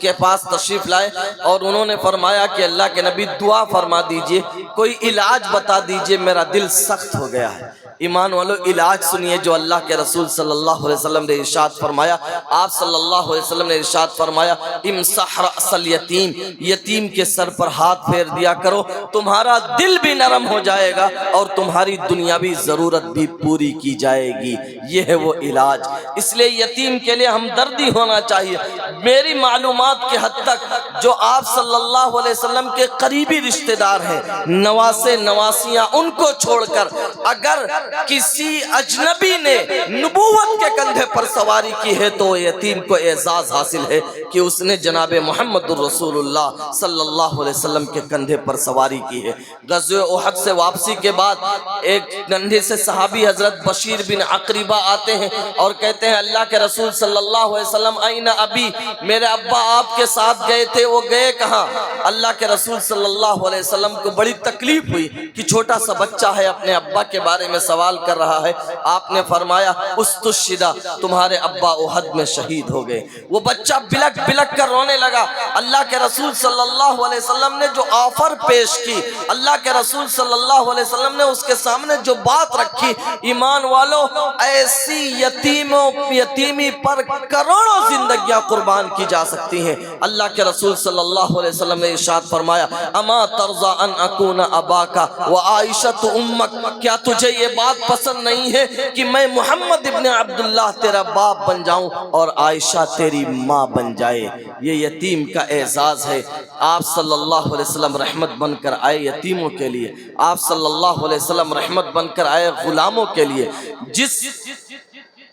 کے پاس تشریف لائے اور انہوں نے فرمایا کہ اللہ کے نبی دعا فرما دیجئے، کوئی علاج بتا دیجئے، میرا دل سخت ہو گیا ہے۔ ایمان والو علاج سنیے جو اللہ کے رسول صلی اللہ علیہ وسلم نے ارشاد فرمایا۔ آپ صلی اللہ علیہ وسلم نے ارشاد فرمایا، امسح رأس الیتیم، یتیم کے سر پر ہاتھ پھیر دیا کرو، تمہارا دل بھی نرم ہو جائے گا اور تمہاری دنیاوی ضرورت بھی پوری کی جائے گی۔ یہ ہے وہ علاج۔ اس لیے یتیم کے لیے ہمدردی ہونا چاہیے۔ میری معلومات کے حد تک جو آپ صلی اللہ علیہ وسلم کے قریبی رشتہ دار ہیں، نواسے نواسیاں، ان کو چھوڑ کر اگر کسی اجنبی نے نبوت کے کندھے پر سواری کی ہے تو یتیم کو اعزاز حاصل ہے کہ اس نے جناب محمد الرسول اللہ صلی اللہ علیہ وسلم کے کندھے پر سواری کی ہے۔ غزوہ احد سے واپسی کے بعد ایک کندھے سے صحابی حضرت بشیر بن عقربہ آتے ہیں اور کہتے ہیں، اللہ کے رسول صلی اللہ علیہ وسلم، این ابی، میرے ابا آپ کے ساتھ گئے تھے، وہ گئے کہاں؟ اللہ کے رسول صلی اللہ علیہ وسلم کو بڑی تکلیف ہوئی کہ چھوٹا سا بچہ ہے اپنے ابا کے بارے میں سوال کر رہا ہے۔ آپ نے فرمایا استشہدا، تمہارے ابا احد میں شہید ہو گئے۔ وہ بچہ بلک بلک کر رونے لگا۔ اللہ کے رسول صلی اللہ علیہ وسلم نے جو آفر پیش کی، اللہ کے رسول صلی اللہ علیہ وسلم نے اس کے سامنے جو بات رکھی، ایمان والو ایسی یتیمی پر کروڑوں زندگیاں قربان کی جا سکتی ہیں۔ اللہ کے رسول صلی اللہ علیہ وسلم نے ارشاد فرمایا اما ترضى ان اکون اباک وعائشۃ امک، کیا تجھے یہ بات پسند نہیں ہے کہ میں محمد ابن عبداللہ تیرا باپ بن جاؤں اور عائشہ تیری ماں بن جائے؟ یہ یتیم کا اعزاز ہے۔ آپ صلی اللہ علیہ وسلم رحمت بن کر آئے یتیموں کے لیے، آپ صلی اللہ علیہ وسلم رحمت بن کر آئے غلاموں کے لیے۔ جس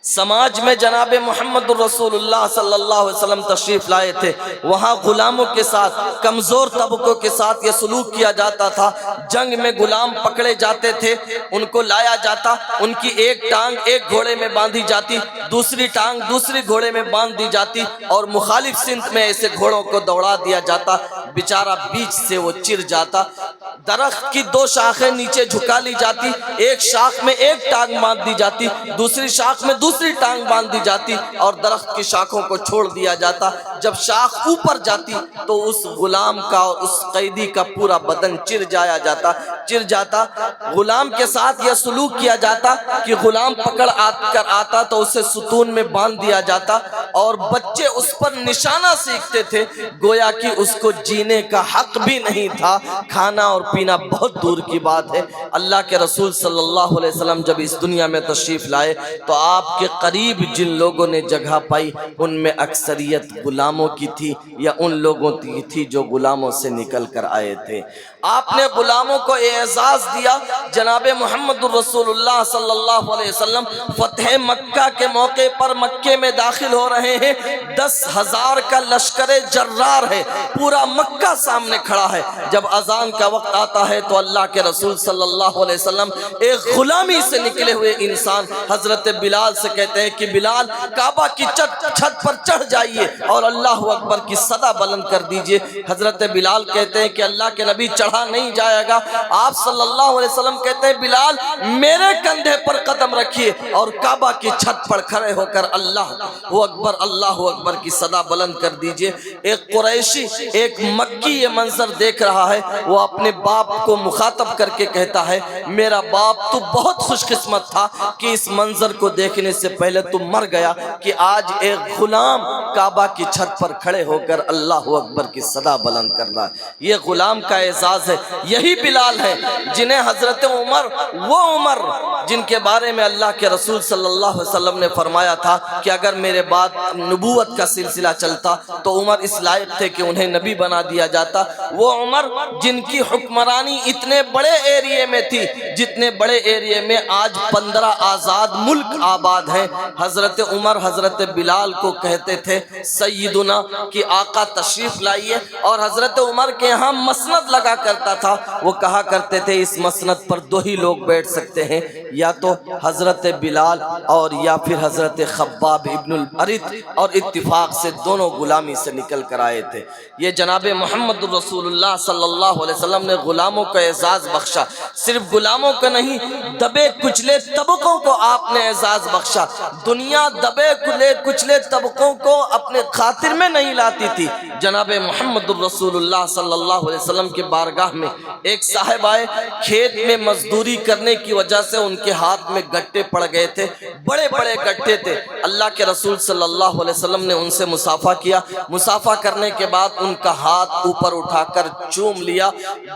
سماج میں جناب محمد الرسول اللہ صلی اللہ علیہ وسلم تشریف لائے تھے، وہاں غلاموں کے ساتھ، کمزور طبقوں کے ساتھ یہ سلوک کیا جاتا تھا۔ جنگ میں غلام پکڑے جاتے تھے، ان کو لایا جاتا، ان کی ایک ٹانگ ایک گھوڑے میں باندھی جاتی، دوسری ٹانگ دوسری گھوڑے میں باندھ دی جاتی، اور مخالف سمت میں ایسے گھوڑوں کو دوڑا دیا جاتا، بیچارہ بیچ سے وہ چر جاتا۔ درخت کی دو شاخیں نیچے جھکا لی جاتی، ایک شاخ میں ایک ٹانگ باندھ دی جاتی، دوسری شاخ میں دوسری ٹانگ باندھ دی جاتی، اور درخت کی شاخوں کو چھوڑ دیا جاتا۔ جب شاخ اوپر جاتی تو اس غلام کا اور اس قیدی کا پورا بدن چر جاتا۔ غلام کے ساتھ یہ سلوک کیا جاتا کہ غلام پکڑ کر آتا تو اسے ستون میں باندھ دیا جاتا، اور بچے اس پر نشانہ سیکھتے تھے، گویا کہ اس کو جینے کا حق بھی نہیں تھا، کھانا اور پینا بہت دور کی بات ہے۔ اللہ کے رسول صلی اللہ علیہ وسلم جب اس دنیا میں تشریف لائے تو آپ کے قریب جن لوگوں نے جگہ پائی ان میں اکثریت غلاموں کی تھی، یا ان لوگوں کی تھی جو غلاموں سے نکل کر آئے تھے۔ آپ نے غلاموں کو اعزاز دیا۔ جناب محمد الرسول اللہ صلی اللہ علیہ وسلم فتح مکہ کے موقع پر مکے میں داخل ہو رہے ہیں، 10,000 کا لشکر جرار ہے، پورا مکہ سامنے کھڑا ہے۔ جب اذان کا وقت آتا ہے تو اللہ کے رسول صلی اللہ علیہ وسلم ایک غلامی سے نکلے ہوئے انسان حضرت بلال سے کہتے ہیں کہ بلال کعبہ کی چھت پر چڑھ جائیے اور اللہ اکبر کی صدا بلند کر دیجئے۔ حضرت بلال کہتے ہیں کہ اللہ کے نبی چڑھا نہیں جائے گا۔ آپ صلی اللہ علیہ وسلم کہتے ہیں بلال میرے کندھے پر قدم رکھیے اور کعبہ کی چھت پر کھڑے ہو کر اللہ اکبر کی صدا بلند کر دیجئے۔ ایک قریشی ایک مکی یہ منظر دیکھ رہا ہے، وہ اپنے باپ کو مخاطب کر کے کہتا ہے میرا باپ تو بہت خوش قسمت تھا کہ اس منظر کو دیکھنے سے پہلے تو مر گیا کہ آج ایک غلام کعبہ کی چھت پر کھڑے ہو کر اللہ اکبر کی صدا بلند کر رہا ہے۔ یہ غلام کا اعزاز ہے۔ یہی بلال ہے جنہیں حضرت عمر، وہ عمر جن کے بارے میں اللہ کے رسول صلی اللہ علیہ وسلم نے فرمایا تھا کہ اگر میرے بعد نبوت کا سلسلہ چلتا تو عمر اس لائق تھے کہ انہیں نبی بنا دیا جاتا۔ وہ عمر جن کی حکمرانی اتنے بڑے ایریے میں تھی جتنے بڑے ایریے میں آج 15 آزاد ملک آباد ہیں۔ حضرت عمر حضرت بلال کو کہتے تھے سیدنا کہ آقا تشریف لائیے، اور حضرت عمر کے یہاں مسند لگا کرتا تھا۔ وہ کہا کرتے تھے اس مسند پر 2 ہی لوگ بیٹھ سکتے ہیں، یا تو حضرت بلال اور یا پھر حضرت خباب ابن الارت، اور اتفاق سے دونوں غلامی سے نکل کر آئے تھے۔ یہ جناب محمد الرسول اللہ صلی اللہ علیہ وسلم نے غلاموں کا اعزاز بخشا۔ صرف غلاموں کا نہیں، دبے کچلے طبقوں کو آپ نے اعزاز بخشا۔ دنیا دبے کچلے طبقوں کو اپنے خاطر میں نہیں لاتی تھی۔ جناب محمد الرسول اللہ صلی اللہ علیہ وسلم کے بارگاہ میں ایک صاحب آئے، کھیت میں مزدوری کرنے کی وجہ سے ان کے ہاتھ میں گٹے پڑ گئے تھے، بڑے بڑے گٹے تھے۔ اللہ کے رسول صلی اللہ علیہ وسلم نے ان سے مصافحہ کیا۔ مصافحہ کرنے کے بعد ان کا ہاتھ اوپر اٹھا کر چوم لیا۔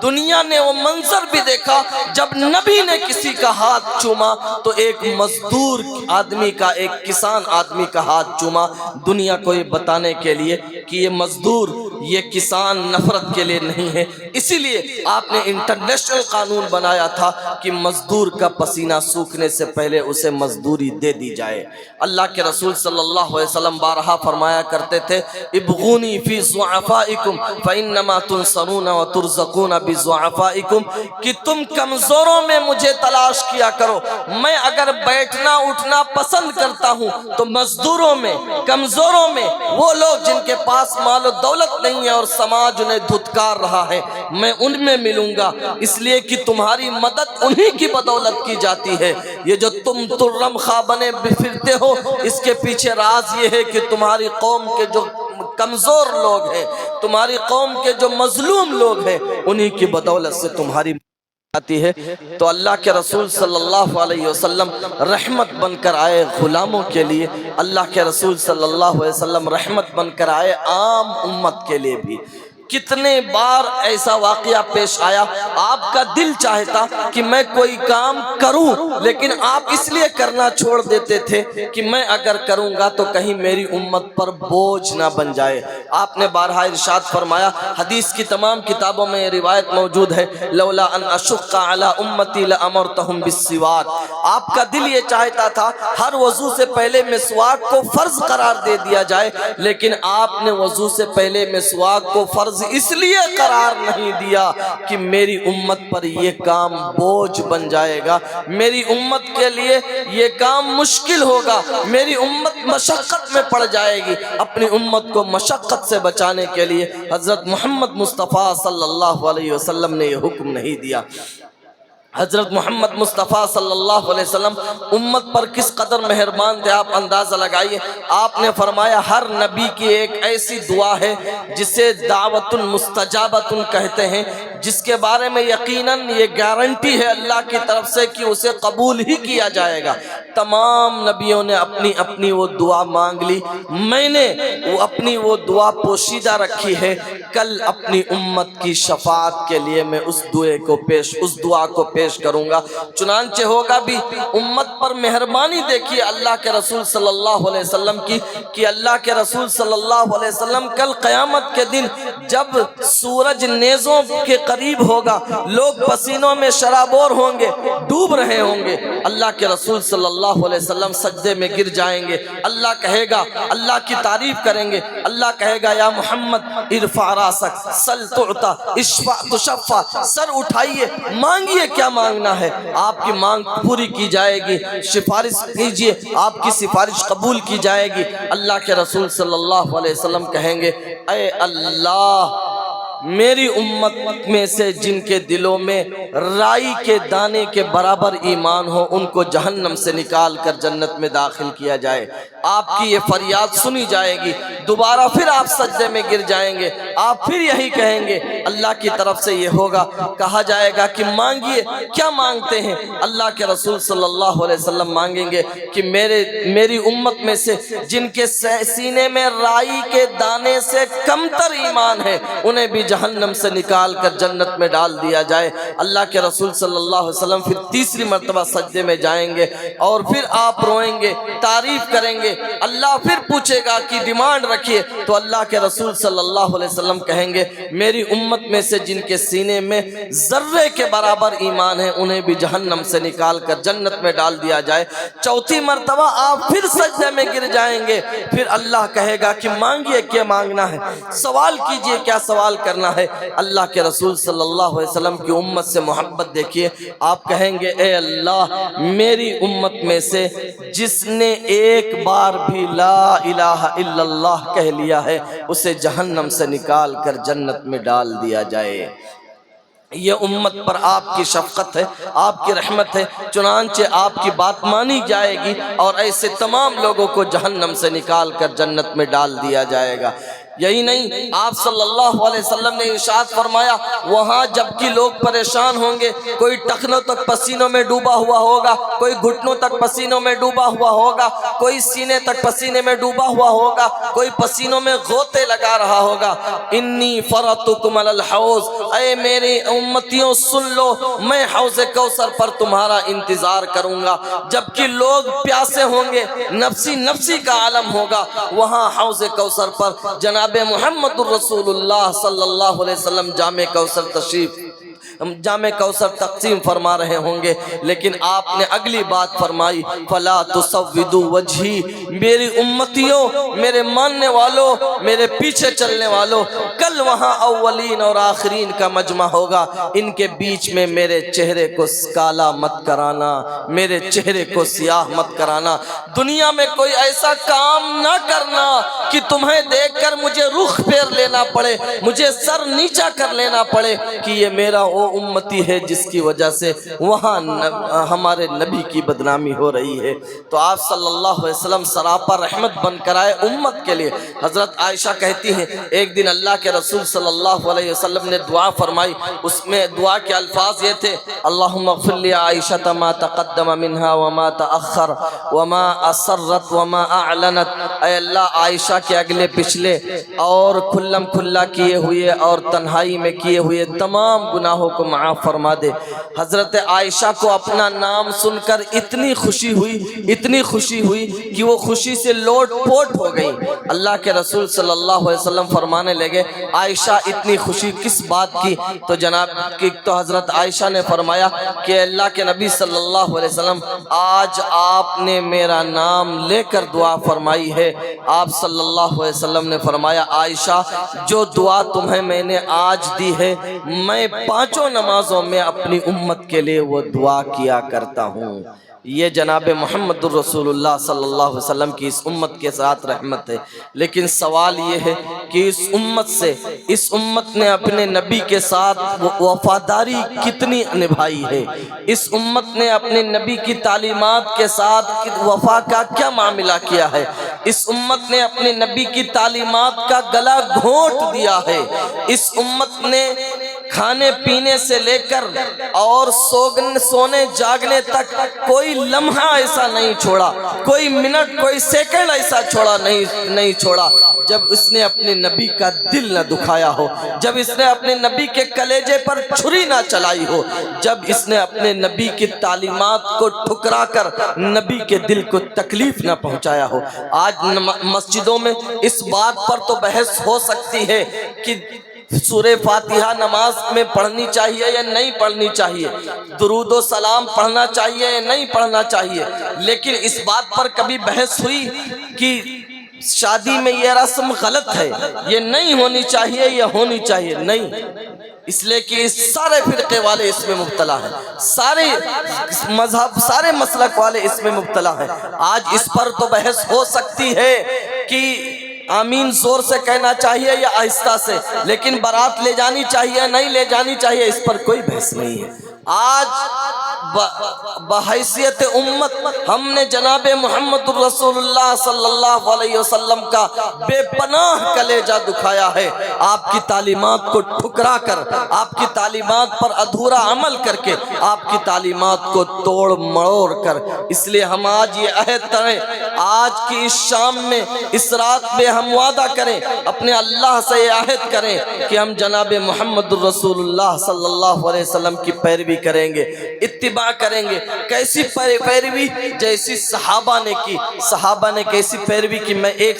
دنیا نے وہ منظر بھی دیکھا جب نبی نے کسی کا ہاتھ چوما تو ایک مزدور آدمی کا، ایک کسان آدمی کا ہاتھ چوما، دنیا کو یہ بتانے کے لیے کہ یہ مزدور یہ کسان نفرت کے لیے نہیں ہے، اسی لیے آپ نے انٹرنیشنل قانون بنایا تھا کہ مزدور کا پسینہ سوکھنے سے پہلے اسے مزدوری دے دی جائے۔ اللہ کے رسول صلی اللہ علیہ وسلم بارہا فرمایا کرتے تھے ابغونی فی ضعفائکم فانما تنصرون وترزقون بضعفائکم، کہ تم کمزوروں میں مجھے تلاش کیا کرو، میں اگر بیٹھنا اٹھنا پسند کرتا ہوں تو مزدوروں میں، کمزوروں میں، وہ لوگ جن کے پاس مال و دولت نہیں ہے اور سماج انہیں دھتکار رہا ہے، میں ان میں ملوں گا، اس لیے کہ تمہاری مدد انہی کی بدولت کی جاتی ہے۔ یہ جو تم ترم خواہ بنے پھرتے ہو، اس کے پیچھے راز یہ ہے کہ تمہاری قوم کے جو کمزور لوگ ہیں، تمہاری قوم کے جو مظلوم لوگ ہیں، انہی کی بدولت سے تمہاری آتی ہے۔ تو اللہ کے رسول صلی اللہ علیہ وسلم رحمت بن کر آئے غلاموں کے لیے، اللہ کے رسول صلی اللہ علیہ وسلم رحمت بن کر آئے عام امت کے لیے بھی۔ کتنے بار ایسا واقعہ پیش آیا، آپ کا دل چاہتا کہ میں کوئی کام کروں، لیکن آپ اس لیے کرنا چھوڑ دیتے تھے کہ میں اگر کروں گا تو کہیں میری امت پر بوجھ نہ بن جائے۔ آپ نے بارہا ارشاد فرمایا، حدیث کی تمام کتابوں میں یہ روایت موجود ہے، لولا ان اشق علی امتی لامرتہم بالسواک۔ آپ کا دل یہ چاہتا تھا ہر وضو سے پہلے مسواک کو فرض قرار دے دیا جائے، لیکن آپ نے وضو سے پہلے مسواک کو فرض اس لیے قرار نہیں دیا کہ میری امت پر یہ کام بوجھ بن جائے گا، میری امت کے لیے یہ کام مشکل ہوگا، میری امت مشقت میں پڑ جائے گی۔ اپنی امت کو مشقت سے بچانے کے لیے حضرت محمد مصطفیٰ صلی اللہ علیہ وسلم نے یہ حکم نہیں دیا۔ حضرت محمد مصطفیٰ صلی اللہ علیہ وسلم امت پر کس قدر مہربان تھے، آپ اندازہ لگائیے۔ آپ نے فرمایا ہر نبی کی ایک ایسی دعا ہے جسے دعوت مستجابت کہتے ہیں، جس کے بارے میں یقیناً یہ گارنٹی ہے اللہ کی طرف سے کہ اسے قبول ہی کیا جائے گا۔ تمام نبیوں نے اپنی اپنی وہ دعا مانگ لی، میں نے اپنی وہ دعا پوشیدہ رکھی ہے، کل اپنی امت کی شفاعت کے لیے میں اس دعا کو پیش کروں گا۔ چنانچہ ہوگا بھی امت پر مہربانی دیکھیے اللہ کے رسول صلی اللہ علیہ وسلم کی، کہ اللہ کے رسول صلی اللہ علیہ وسلم کل قیامت کے دن جب سورج نیزوں کے قریب ہوگا، لوگ پسینوں میں شرابور ہوں گے، ڈوب رہے ہوں گے، اللہ کے رسول صلی اللہ علیہ وسلم سجدے میں گر جائیں گے، اللہ کہے گا، اللہ کی تعریف کریں گے، اللہ کہے گا یا محمد ارفع راسک سل تعطا اشفع تشفع، سر اٹھائیے مانگیے کیا مانگنا ہے، آپ کی مانگ پوری کی جائے گی، سفارش کیجئے آپ کی سفارش قبول کی جائے گی۔ اللہ کے رسول صلی اللہ علیہ وسلم کہیں گے اے اللہ، میری امت میں سے جن کے دلوں میں رائی کے دانے کے برابر ایمان ہو، ان کو جہنم سے نکال کر جنت میں داخل کیا جائے۔ آپ کی یہ فریاد سنی جائے گی، دوبارہ پھر آپ سجدے میں گر جائیں گے، آپ پھر یہی کہیں گے، اللہ کی طرف سے یہ ہوگا، کہا جائے گا کہ مانگیے کیا مانگتے ہیں۔ اللہ کے رسول صلی اللہ علیہ وسلم مانگیں گے کہ میری امت میں سے جن کے سینے میں رائی کے دانے سے کمتر ایمان ہے، انہیں بھی جہنم سے نکال کر جنت میں ڈال دیا جائے۔ اللہ کے رسول صلی اللہ علیہ وسلم پھر تیسری مرتبہ سجدے میں جائیں گے اور پھر آپ روئیں گے، تعریف کریں گے، اللہ پھر پوچھے گا کہ ڈیمانڈ رکھیے، تو اللہ کے رسول صلی اللہ علیہ وسلم کہیں گے میری امت میں سے جن کے سینے میں ذرے کے برابر ایمان ہے، انہیں بھی جہنم سے نکال کر جنت میں ڈال دیا جائے۔ چوتھی مرتبہ آپ پھر سجدے میں گر جائیں گے، پھر اللہ کہے گا کہ مانگیے کیا مانگنا ہے، سوال کیجئے کیا سوال کرنا ہے۔ اللہ کے رسول صلی اللہ علیہ وسلم کی امت سے محبت دیکھیے، آپ کہیں گے اے اللہ، میری امت میں سے جس نے ایک بار بھی لا الہ الا اللہ کہہ لیا ہے، اسے جہنم سے نکال کر جنت میں ڈال دیا جائے۔ یہ امت پر آپ کی شفقت ہے، آپ کی رحمت ہے، چنانچہ آپ کی بات مانی جائے گی اور ایسے تمام لوگوں کو جہنم سے نکال کر جنت میں ڈال دیا جائے گا۔ یہی نہیں، آپ صلی اللہ علیہ وسلم نے ارشاد فرمایا وہاں جبکہ لوگ پریشان ہوں گے، کوئی ٹخنوں تک پسینوں میں ڈوبا ہوا ہوگا، کوئی گھٹنوں تک پسینوں میں ڈوبا ہوا ہوگا، کوئی سینے تک پسینے میں ڈوبا ہوا ہوگا، کوئی پسینوں میں غوطے لگا رہا ہوگا، انی فرطکم علی الحوض، اے میری امتیوں سن لو، میں حوض کوثر پر تمہارا انتظار کروں گا۔ جبکہ لوگ پیاسے ہوں گے، نفسی نفسی کا عالم ہوگا، وہاں حوض کوثر پر جناب جناب محمد الرسول اللہ صلی اللہ علیہ وسلم جامع کوثر تقسیم فرما رہے ہوں گے، لیکن آپ نے اگلی بات فرمائی فلا تسودوا وجہی، میری امتیوں، میرے ماننے والوں، میرے پیچھے چلنے والوں، کل وہاں اولین اور آخرین کا مجمع ہوگا، ان کے بیچ میں میرے چہرے کو کالا مت کرانا، میرے چہرے کو سیاہ مت کرانا، دنیا میں کوئی ایسا کام نہ کرنا کہ تمہیں دیکھ کر مجھے رخ پھیر لینا پڑے، مجھے سر نیچا کر لینا پڑے کہ یہ میرا وہ امتی ہے جس کی وجہ سے وہاں ہمارے نبی کی بدنامی ہو رہی ہے۔ تو آپ صلی اللہ علیہ وسلم سراپا رحمت بن کر آئے امت کے لیے۔ حضرت عائشہ کہتی ہیں ایک دن اللہ کے رسول صلی اللہ علیہ وسلم نے دعا فرمائی، اس میں دعا کے الفاظ یہ تھے اللہم اغفر لی عائشہ ما تقدم منها وما تأخر وما اسرت وما اعلنت، اے اللہ عائشہ کے اگلے پچھلے اور کھلم کھلا کیے ہوئے اور تنہائی میں کیے ہوئے تمام گناہوں کو معاف فرما دے۔ حضرت عائشہ کو اپنا نام سن کر اتنی خوشی ہوئی کہ وہ خوشی سے لوٹ پوٹ ہو گئی۔ اللہ کے رسول صلی اللہ علیہ وسلم فرمانے لگے عائشہ اتنی خوشی کس بات کی؟ تو حضرت عائشہ نے فرمایا کہ اللہ کے نبی صلی اللہ علیہ وسلم آج آپ نے میرا نام لے کر دعا فرمائی ہے۔ آپ صلی اللہ علیہ وسلم نے فرمایا عائشہ جو دعا تمہیں میں نے آج دی ہے میں 5 نمازوں میں اپنی امت کے لیے وہ دعا کیا کرتا ہوں۔ یہ جناب محمد الرسول اللہ صلی اللہ علیہ وسلم کی اس امت کے ساتھ رحمت ہے، لیکن سوال یہ ہے کہ اس امت نے اپنے نبی کے ساتھ وفاداری کتنی نبھائی ہے؟ اس امت نے اپنے نبی کی تعلیمات کے ساتھ وفا کا کیا معاملہ کیا ہے؟ اس امت نے اپنے نبی کی تعلیمات کا گلا گھونٹ دیا ہے۔ اس امت نے کھانے پینے سے لے کر اور سونے جاگنے تک کوئی لمحہ ایسا نہیں چھوڑا، کوئی منٹ کوئی سیکنڈ ایسا نہیں چھوڑا جب اس نے اپنے نبی کا دل نہ دکھایا ہو، جب اس نے اپنے نبی کے کلیجے پر چھری نہ چلائی ہو، جب اس نے اپنے نبی کی تعلیمات کو ٹھکرا کر نبی کے دل کو تکلیف نہ پہنچایا ہو۔ آج مسجدوں میں اس بات پر تو بحث ہو سکتی ہے کہ سورہ فاتحہ نماز میں پڑھنی چاہیے یا نہیں پڑھنی چاہیے، درود و سلام پڑھنا چاہیے یا نہیں پڑھنا چاہیے، لیکن اس بات پر کبھی بحث ہوئی کہ شادی میں یہ رسم غلط ہے، یہ نہیں ہونی چاہیے یا ہونی چاہیے؟ نہیں، اس لیے کہ سارے فرقے والے اس میں مبتلا ہیں، سارے مذہب سارے مسلک والے اس میں مبتلا ہیں۔ آج اس پر تو بحث ہو سکتی ہے کہ آمین زور سے کہنا چاہیے یا آہستہ سے، لیکن بارات لے جانی چاہیے نہیں لے جانی چاہیے اس پر کوئی بحث نہیں ہے۔ آج بحیثیت امت ہم نے جناب محمد الرسول اللہ صلی اللہ علیہ وسلم کا بے پناہ کلیجہ دکھایا ہے، آپ کی تعلیمات کو ٹھکرا کر، آپ کی تعلیمات پر ادھورا عمل کر کے، آپ کی تعلیمات کو توڑ مڑوڑ کر۔ اس لیے ہم آج یہ عہد کریں، آج کی اس شام میں اس رات میں ہم وعدہ کریں، اپنے اللہ سے یہ عہد کریں کہ ہم جناب محمد الرسول اللہ صلی اللہ علیہ وسلم کی پیروی کریں گے، اتباع کریں گے۔ کیسی پیروی؟ جیسی صحابہ نے کی۔ صحابہ نے کیسی پیروی کی؟ میں ایک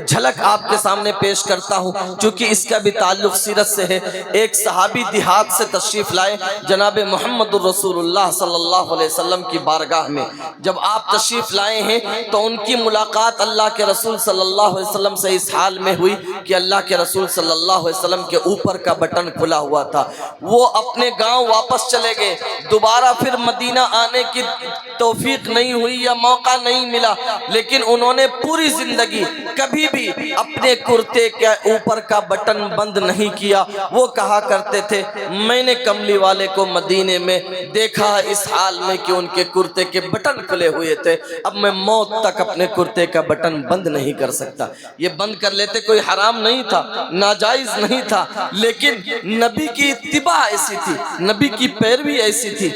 جھلک آپ کے سامنے پیش کرتا ہوں، چونکہ اس کا بھی تعلق سیرت سے ہے۔ ایک صحابی دیہات سے تشریف لائے جناب محمد الرسول اللہ صلی اللہ علیہ وسلم کی بارگاہ میں۔ جب آپ تشریف لائے ہیں تو ان کی ملاقات اللہ کے رسول صلی اللہ علیہ وسلم سے اس حال میں ہوئی کہ اللہ کے رسول صلی اللہ علیہ وسلم کے اوپر کا بٹن کھلا ہوا تھا۔ وہ اپنے گاؤں واپس چلے گئے، دوبارہ پھر مدینہ آنے کی توفیق نہیں ہوئی یا موقع نہیں ملا، لیکن انہوں نے پوری زندگی کبھی بھی اپنے کرتے کے اوپر کا بٹن بند نہیں کیا۔ وہ کہا کرتے تھے میں نے کملی والے کو مدینے میں دیکھا اس حال میں کہ ان کے کرتے کے بٹن کھلے ہوئے تھے، اب میں موت تک اپنے کرتے کا بٹن بند نہیں کر سکتا۔ یہ بند کر لیتے، کوئی حرام نہیں تھا، ناجائز نہیں تھا، لیکن نبی کی اتباع ایسی تھی، نبی کی پیروی ایسی تھی۔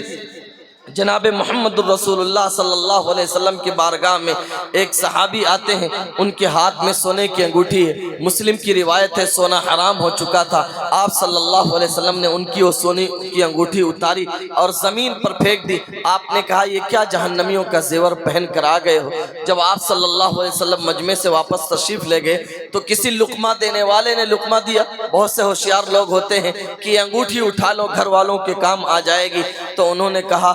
جناب محمد الرسول اللہ صلی اللہ علیہ وسلم کی بارگاہ میں ایک صحابی آتے ہیں، ان کے ہاتھ میں سونے کی انگوٹھی ہے۔ مسلم کی روایت ہے سونا حرام ہو چکا تھا، آپ صلی اللہ علیہ وسلم نے ان کی وہ سونے کی انگوٹھی اتاری اور زمین پر پھینک دی۔ آپ نے کہا یہ کیا جہنمیوں کا زیور پہن کر آ گئے ہو؟ جب آپ صلی اللہ علیہ وسلم مجمع سے واپس تشریف لے گئے تو کسی لقمہ دینے والے نے لقمہ دیا. بہت سے ہوشیار لوگ ہوتے ہیں کہ انگوٹھی اٹھا لو گھر والوں کے کام آ جائے گی. تو انہوں نے کہا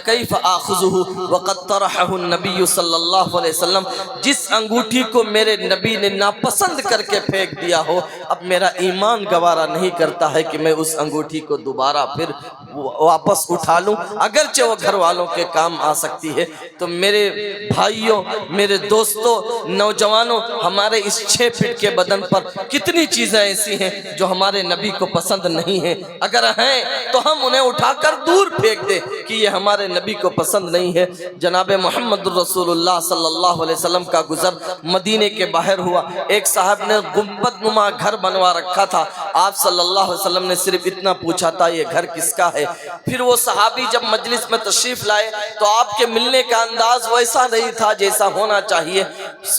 کیف آخذہ وقد طرحہ النبی صلی اللہ علیہ وسلم, جس انگوٹھی کو میرے نبی نے ناپسند کر کے پھینک دیا ہو, اب میرا ایمان گوارا نہیں کرتا ہے کہ میں اس انگوٹھی کو دوبارہ پھر واپس اٹھا لوں, اگرچہ وہ گھر والوں کے کام آ سکتی ہے. تو میرے بھائیوں, میرے دوستوں, نوجوانوں, ہمارے اس 6 فٹ کے بدن پر کتنی چیزیں ایسی ہیں جو ہمارے نبی کو پسند نہیں ہیں. اگر ہیں تو ہم انہیں اٹھا کر دور پھینک دیں کہ یہ ہمارے نبی کو پسند نہیں ہے. جناب محمد رسول اللہ صلی اللہ علیہ وسلم کا گزر مدینے کے باہر ہوا. ایک صاحب نے گنبد نما گھر بنوا رکھا تھا. آپ صلی اللہ علیہ وسلم نے صرف اتنا پوچھا تھا یہ گھر کس کا ہے. پھر وہ صحابی جب مجلس میں تشریف لائے تو آپ کے ملنے کا انداز ویسا نہیں تھا جیسا ہونا چاہیے.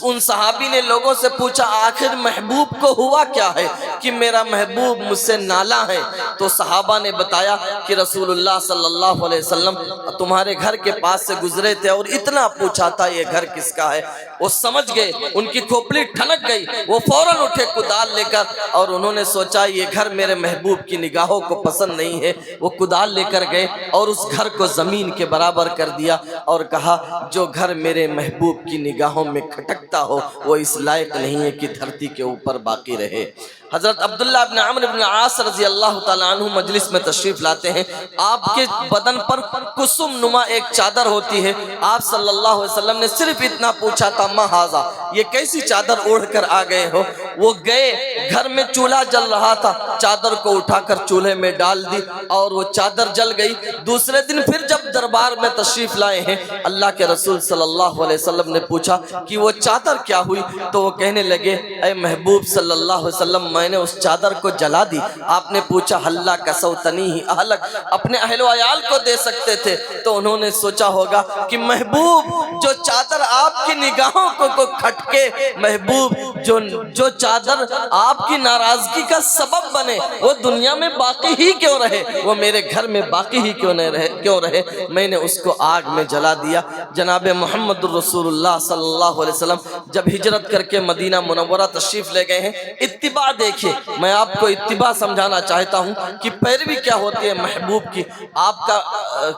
ان صحابی نے لوگوں سے پوچھا آخر محبوب کو ہوا کیا ہے کہ میرا محبوب مجھ سے نالا ہے. تو صحابہ نے بتایا کہ رسول اللہ صلی اللہ علیہ وسلم تمہارے گھر کے پاس سے گزرے تھے اور اتنا پوچھا تھا یہ گھر کس کا ہے. وہ سمجھ گئے, ان کی کھوپڑی ٹھنک گئی. وہ فوراً اٹھے کدال لے کر, اور انہوں نے سوچا یہ گھر میرے محبوب کی نگاہوں کو پسند نہیں ہے. وہ کدال لے کر گئے اور اس گھر کو زمین کے برابر کر دیا اور کہا جو گھر میرے محبوب کی نگاہوں میں کھٹکتا ہو وہ اس لائق نہیں ہے کہ دھرتی کے اوپر باقی رہے. حضرت عبداللہ بن عمرو بن العاص رضی اللہ تعالیٰ عنہ مجلس میں تشریف لاتے ہیں. آپ کے بدن پر کسم نما ایک چادر ہوتی ہے. آپ صلی اللہ علیہ وسلم نے صرف اتنا پوچھا تھا ما ھذا, یہ کیسی چادر اوڑھ کر آ گئے ہو. وہ گئے, گھر میں چولہا جل رہا تھا, چادر کو اٹھا کر چولہے میں ڈال دی اور وہ چادر جل گئی. دوسرے دن پھر جب دربار میں تشریف لائے ہیں, اللہ کے رسول صلی اللہ علیہ وسلم نے پوچھا کہ وہ چادر کیا ہوئی. تو وہ کہنے لگے اے محبوب صلی اللہ علیہ وسلم میں نے اس چادر کو جلا دی. آپ نے پوچھا ہلا کسوتنی ہی اہلک, اپنے اہل و عیال کو دے سکتے تھے. تو انہوں نے سوچا ہوگا کہ محبوب جو چادر آپ کی نگاہوں کو کھٹکے, محبوب جو چادر آپ کی ناراضگی کا سبب بنے وہ دنیا میں باقی ہی کیوں رہے, وہ میرے گھر میں باقی ہی کیوں رہے, میں نے اس کو آگ میں جلا دیا. جناب محمد رسول اللہ صلی اللہ علیہ وسلم جب ہجرت کر کے مدینہ منورہ تشریف لے گئے ہیں, اتباع دیکھیے, میں آپ کو اتباع سمجھانا چاہتا ہوں کہ پیروی کیا ہوتی ہے محبوب کی. آپ کا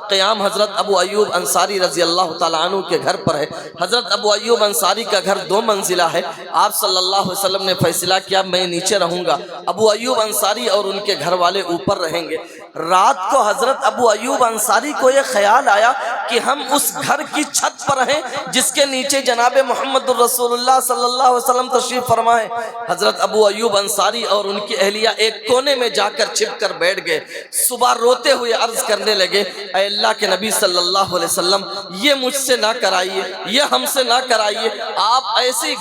قیام حضرت ابو ایوب انصاری رضی اللہ تعالیٰ عنہ کے گھر پر ہے. حضرت ابو ایوب انصاری کا گھر 2 منزلہ ہے. آپ صلی اللہ علیہ وسلم نے فیصلہ کیا میں نیچے رہوں گا, ابو ایوب انصاری اور ان کے گھر والے اوپر رہیں گے. رات کو حضرت ابو ایوب انصاری کو یہ خیال آیا کہ ہم اس گھر کی چھت پر ہیں جس کے نیچے جناب محمد رسول اللہ صلی اللہ علیہ وسلم تشریف فرمائے. حضرت ابو ایوب انصاری اور ان کی اہلیہ ایک کونے میں جا کر چھپ کر بیٹھ گئے. صبح روتے ہوئے عرض کرنے لگے اے اللہ کے نبی صلی اللہ علیہ وسلم یہ مجھ سے نہ کرائیے, یہ ہم سے نہ کرائیے. آپ ایسے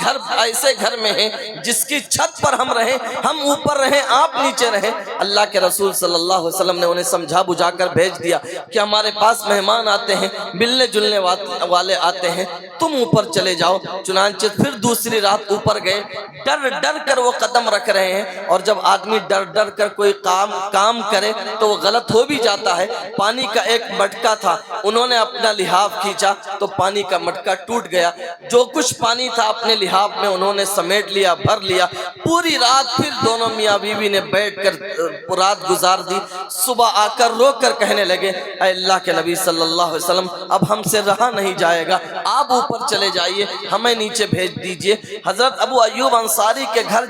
گھر میں ہیں جس کی چھت پر ہم رہیں, ہم اوپر رہیں آپ نیچے رہیں. اللہ کے رسول صلی اللہ علیہ وسلم نے انہیں سمجھا بجھا کر بھیج دیا کہ ہمارے پاس مہمان آتے ہیں, ملنے جلنے والے آتے ہیں, تم اوپر چلے جاؤ. چنانچہ پھر دوسری رات اوپر گئے. ڈر ڈر کر وہ قدم رکھ رہے ہیں, اور جب آدمی ڈر ڈر کر کوئی کام کرے تو وہ غلط ہو بھی جاتا ہے. پانی کا ایک مٹکا تھا, انہوں نے اپنا لحاف کھینچا تو پانی کا مٹکا ٹوٹ گیا. جو کچھ پانی تھا اپنے لحاف میں انہوں نے سمیٹ لیا, بھر لیا. پوری رات پھر دونوں میاں بیوی نے بیٹھ کر رات گزار دی. صبح آ کر رو کر کہنے لگے اے اللہ کے نبی صلی اللہ علیہ وسلم اب ہم سے رہا نہیں جائے گا, آپ اوپر چلے جائیے, ہمیں نیچے بھیج دیجئے. حضرت ابو ایوب انصاری کے گھر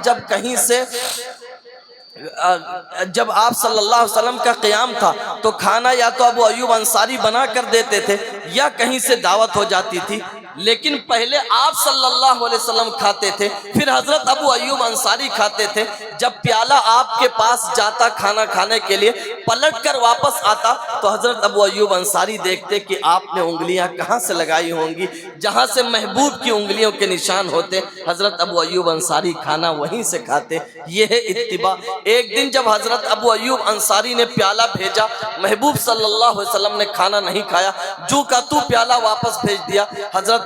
جب آپ صلی اللہ علیہ وسلم کا قیام تھا تو کھانا یا تو ابو ایوب انصاری بنا کر دیتے تھے یا کہیں سے دعوت ہو جاتی تھی. لیکن پہلے آپ صلی اللہ علیہ وسلم کھاتے تھے, پھر حضرت ابو ایوب انصاری کھاتے تھے. جب پیالہ آپ کے پاس جاتا کھانا کھانے کے لیے, پلٹ کر واپس آتا تو حضرت ابو ایوب انصاری دیکھتے کہ آپ نے انگلیاں کہاں سے لگائی ہوں گی, جہاں سے محبوب کی انگلیوں کے نشان ہوتے حضرت ابو ایوب انصاری کھانا وہیں سے کھاتے. یہ ہے اتباع. ایک دن جب حضرت ابو ایوب انصاری نے پیالہ بھیجا, محبوب صلی اللہ علیہ وسلم نے کھانا نہیں کھایا, جو کا تو پیالہ واپس بھیج دیا. حضرت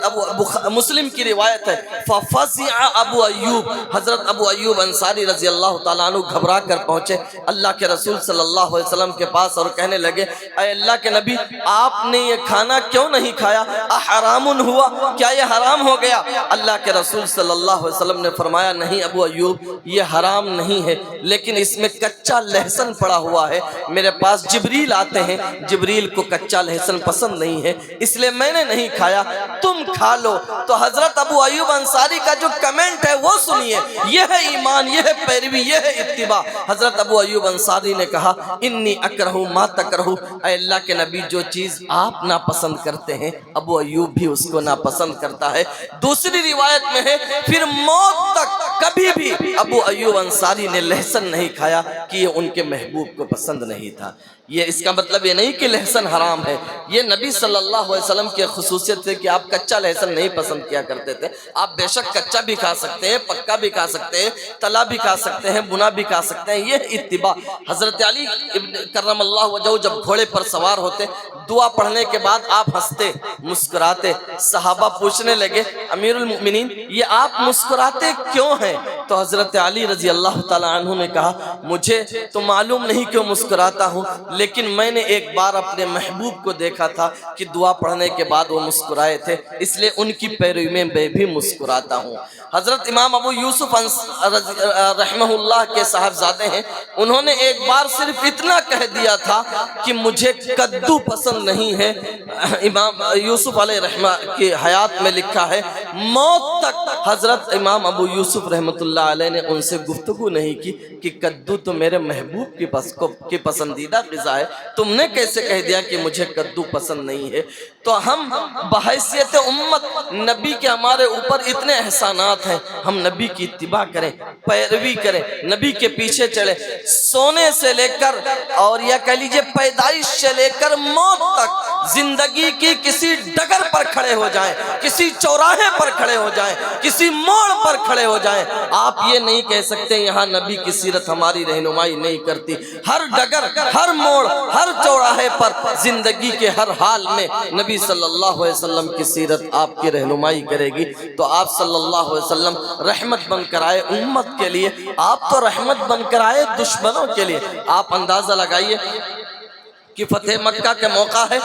مسلم کی روایت ہے ففزع ابو ایوب, حضرت ابو ایوب انصاری رضی اللہ اللہ تعالیٰ عنہ گھبرا کر پہنچے اللہ کے رسول صلی اللہ علیہ وسلم کے پاس اور کہنے لگے اے اللہ کے نبی آپ نے یہ کھانا کیوں نہیں کھایا؟ احرام ہوا، کیا یہ حرام ہو گیا؟ اللہ کے رسول صلی اللہ علیہ وسلم نے فرمایا نہیں ابو ایوب یہ حرام نہیں ہے، لیکن اس میں کچا لہسن پڑا ہوا ہے، میرے پاس جبریل آتے ہیں، جبریل کو کچا لہسن پسند نہیں ہے اس لیے میں نے نہیں کھایا، تم کھا لو۔ تو حضرت ابو ایوب انصاری کا جو کمنٹ ہے وہ سنیے، یہ ہے ایمان، یہ ہے پیروی، یہ ہے اتباع۔ حضرت ابو ایوب انصاری نے کہا انی اکرہ ما تکرہ، اے اللہ کے نبی جو چیز آپ ناپسند کرتے ہیں ابو ایوب بھی اس کو ناپسند کرتا ہے۔ دوسری روایت میں ہے پھر موت تک کبھی بھی ابو ایوب انصاری نے لہسن نہیں کھایا کہ یہ ان کے محبوب کو پسند نہیں تھا۔ یہ اس کا مطلب یہ نہیں کہ لہسن حرام ہے، یہ نبی صلی اللہ علیہ وسلم کی خصوصیت ہے کہ آپ کچا لہسن نہیں پسند کیا کرتے تھے۔ آپ بے شک کچا بھی کھا سکتے ہیں، پکا بھی کھا سکتے ہیں، تلا بھی کھا سکتے ہیں، بنا بھی کھا سکتے ہیں، یہ اتباع۔ حضرت علی کرم اللہ وجہہ جب گھوڑے پر سوار ہوتے دعا پڑھنے کے بعد آپ ہنستے مسکراتے، صحابہ پوچھنے لگے امیر المؤمنین یہ آپ مسکراتے کیوں ہیں؟ تو حضرت علی رضی اللہ تعالیٰ عنہ نے کہا مجھے تو معلوم نہیں کیوں مسکراتا ہوں، لیکن میں نے ایک بار اپنے محبوب کو دیکھا تھا کہ دعا پڑھنے کے بعد وہ مسکرائے تھے، اس لیے ان کی پیروی میں میں بھی مسکراتا ہوں۔ حضرت امام ابو یوسف رحمہ اللہ کے صاحبزادے ہیں، انہوں نے ایک بار صرف اتنا کہہ دیا تھا کہ مجھے کدو پسند نہیں ہے۔ امام یوسف علیہ رحمہ کی حیات میں لکھا ہے موت تک حضرت امام ابو یوسف رحمۃ اللہ علیہ نے ان سے گفتگو نہیں کی کہ کدو تو میرے محبوب کی پسندیدہ غذا ہے، تم نے کیسے کہہ دیا کہ مجھے کدو پسند نہیں ہے؟ تو ہم بحیثیت امت نبی کے ہمارے اوپر اتنے احسانات ہیں، ہم نبی کی اتباع کریں، پیروی کریں، نبی کے پیچھے چلیں، سونے سے لے کر اور یا کہہ لیجئے پیدائش سے لے کر موت تک زندگی کی کسی ڈگر پر کھڑے ہو جائیں، کسی چوراہے پر کھڑے ہو جائیں، کسی موڑ پر کھڑے ہو جائیں، آپ یہ نہیں کہہ سکتے یہاں نبی کی سیرت ہماری رہنمائی نہیں کرتی۔ ہر ڈگر، ہر موڑ، ہر چوراہے پر زندگی کے ہر حال میں نبی صلی اللہ علیہ وسلم کی سیرت آپ کی رہنمائی کرے گی۔ تو آپ صلی اللہ علیہ وسلم رحمت بن کر آئے امت کے لیے، آپ تو رحمت بن کر آئے دشمنوں کے لیے۔ آپ اندازہ لگائیے کہ فتح مکہ کے موقع ہے،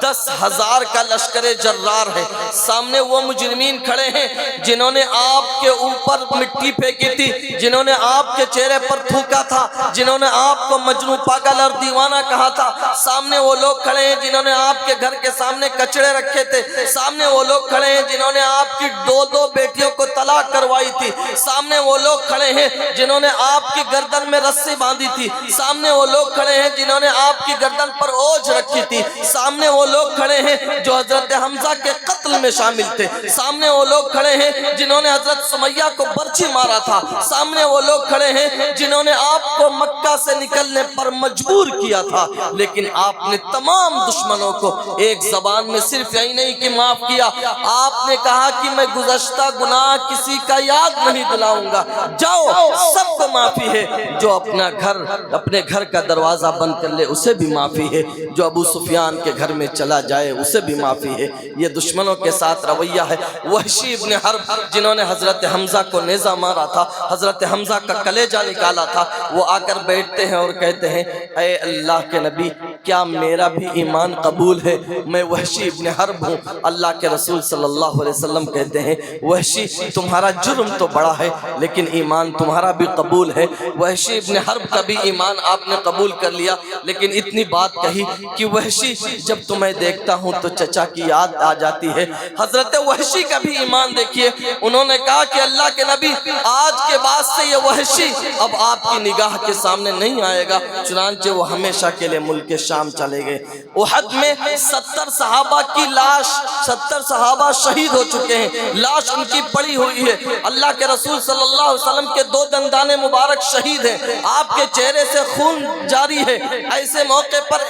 10,000 کا لشکر جرار ہے، سامنے وہ مجرمین کھڑے ہیں جنہوں نے آپ کے اوپر مٹی پھینکی تھی، جنہوں نے آپ کے چہرے پر تھوکا تھا، جنہوں نے آپ کو مجنون، پاگل اور دیوانہ کہا تھا۔ سامنے وہ لوگ کھڑے ہیں جنہوں نے آپ کے گھر کے سامنے کچڑے رکھے تھے، سامنے وہ لوگ کھڑے ہیں جنہوں نے آپ کی 2 بیٹیوں کو طلاق کروائی تھی، سامنے وہ لوگ کھڑے ہیں جنہوں نے آپ کی گردن میں رسی باندھی تھی، سامنے وہ لوگ کھڑے ہیں جنہوں نے آپ کی گردن پر اوجھ رکھی تھی، سامنے وہ لوگ کھڑے ہیں جو حضرت حمزہ کے قتل میں شامل تھے، سامنے وہ لوگ کھڑے ہیں جنہوں نے حضرت سمیہ کو برچھی مارا تھا، سامنے وہ لوگ کھڑے ہیں جنہوں نے آپ کو مکہ سے نکلنے پر مجبور کیا تھا، لیکن آپ نے تمام دشمنوں کو ایک زبان میں صرف یہی نہیں کہ معاف کیا، آپ نے کہا کہ میں گزشتہ گناہ کسی کا یاد نہیں دلاؤں گا، جاؤ سب کو معافی ہے، جو اپنے گھر کا دروازہ بند کر لے اسے بھی معافی ہے، جو ابو سفیان کے گھر میں چلا جائے اسے بھی معافی ہے۔ یہ دشمنوں کے ساتھ رویہ ہے۔ وحشی ابن حرب جنہوں نے حضرت حمزہ کو نیزہ مارا تھا، حضرت حمزہ کا کلیجہ نکالا تھا، وہ آ کر بیٹھتے ہیں اور کہتے ہیں اے اللہ کے نبی کیا میرا بھی ایمان قبول ہے؟ میں وحشی ابن حرب ہوں۔ اللہ کے رسول صلی اللہ علیہ وسلم کہتے ہیں وحشی تمہارا جرم تو بڑا ہے لیکن ایمان تمہارا بھی قبول ہے۔ وحشی ابن حرب کا بھی ایمان آپ نے قبول کر لیا، لیکن اتنی بات کہی کہ وحشی جب تمہیں دیکھتا ہوں تو چچا کی یاد آ جاتی ہے۔ حضرت وحشی کا بھی ایمان دیکھیے، انہوں نے کہا کہ اللہ کے نبی آج کے بعد سے یہ وحشی اب آپ کی نگاہ کے سامنے نہیں آئے گا، چنانچہ وہ ہمیشہ کے لیے ملک شام چلے گئے۔ احد میں 70 صحابہ کی لاش، 70 صحابہ شہید ہو چکے ہیں، لاش ان کی پڑی ہوئی ہے۔ اللہ کے رسول صلی اللہ علیہ وسلم کے 2 دندان مبارک شہید ہیں، آپ کے چہرے سے خون جاری ہے۔ ایسے موقع پر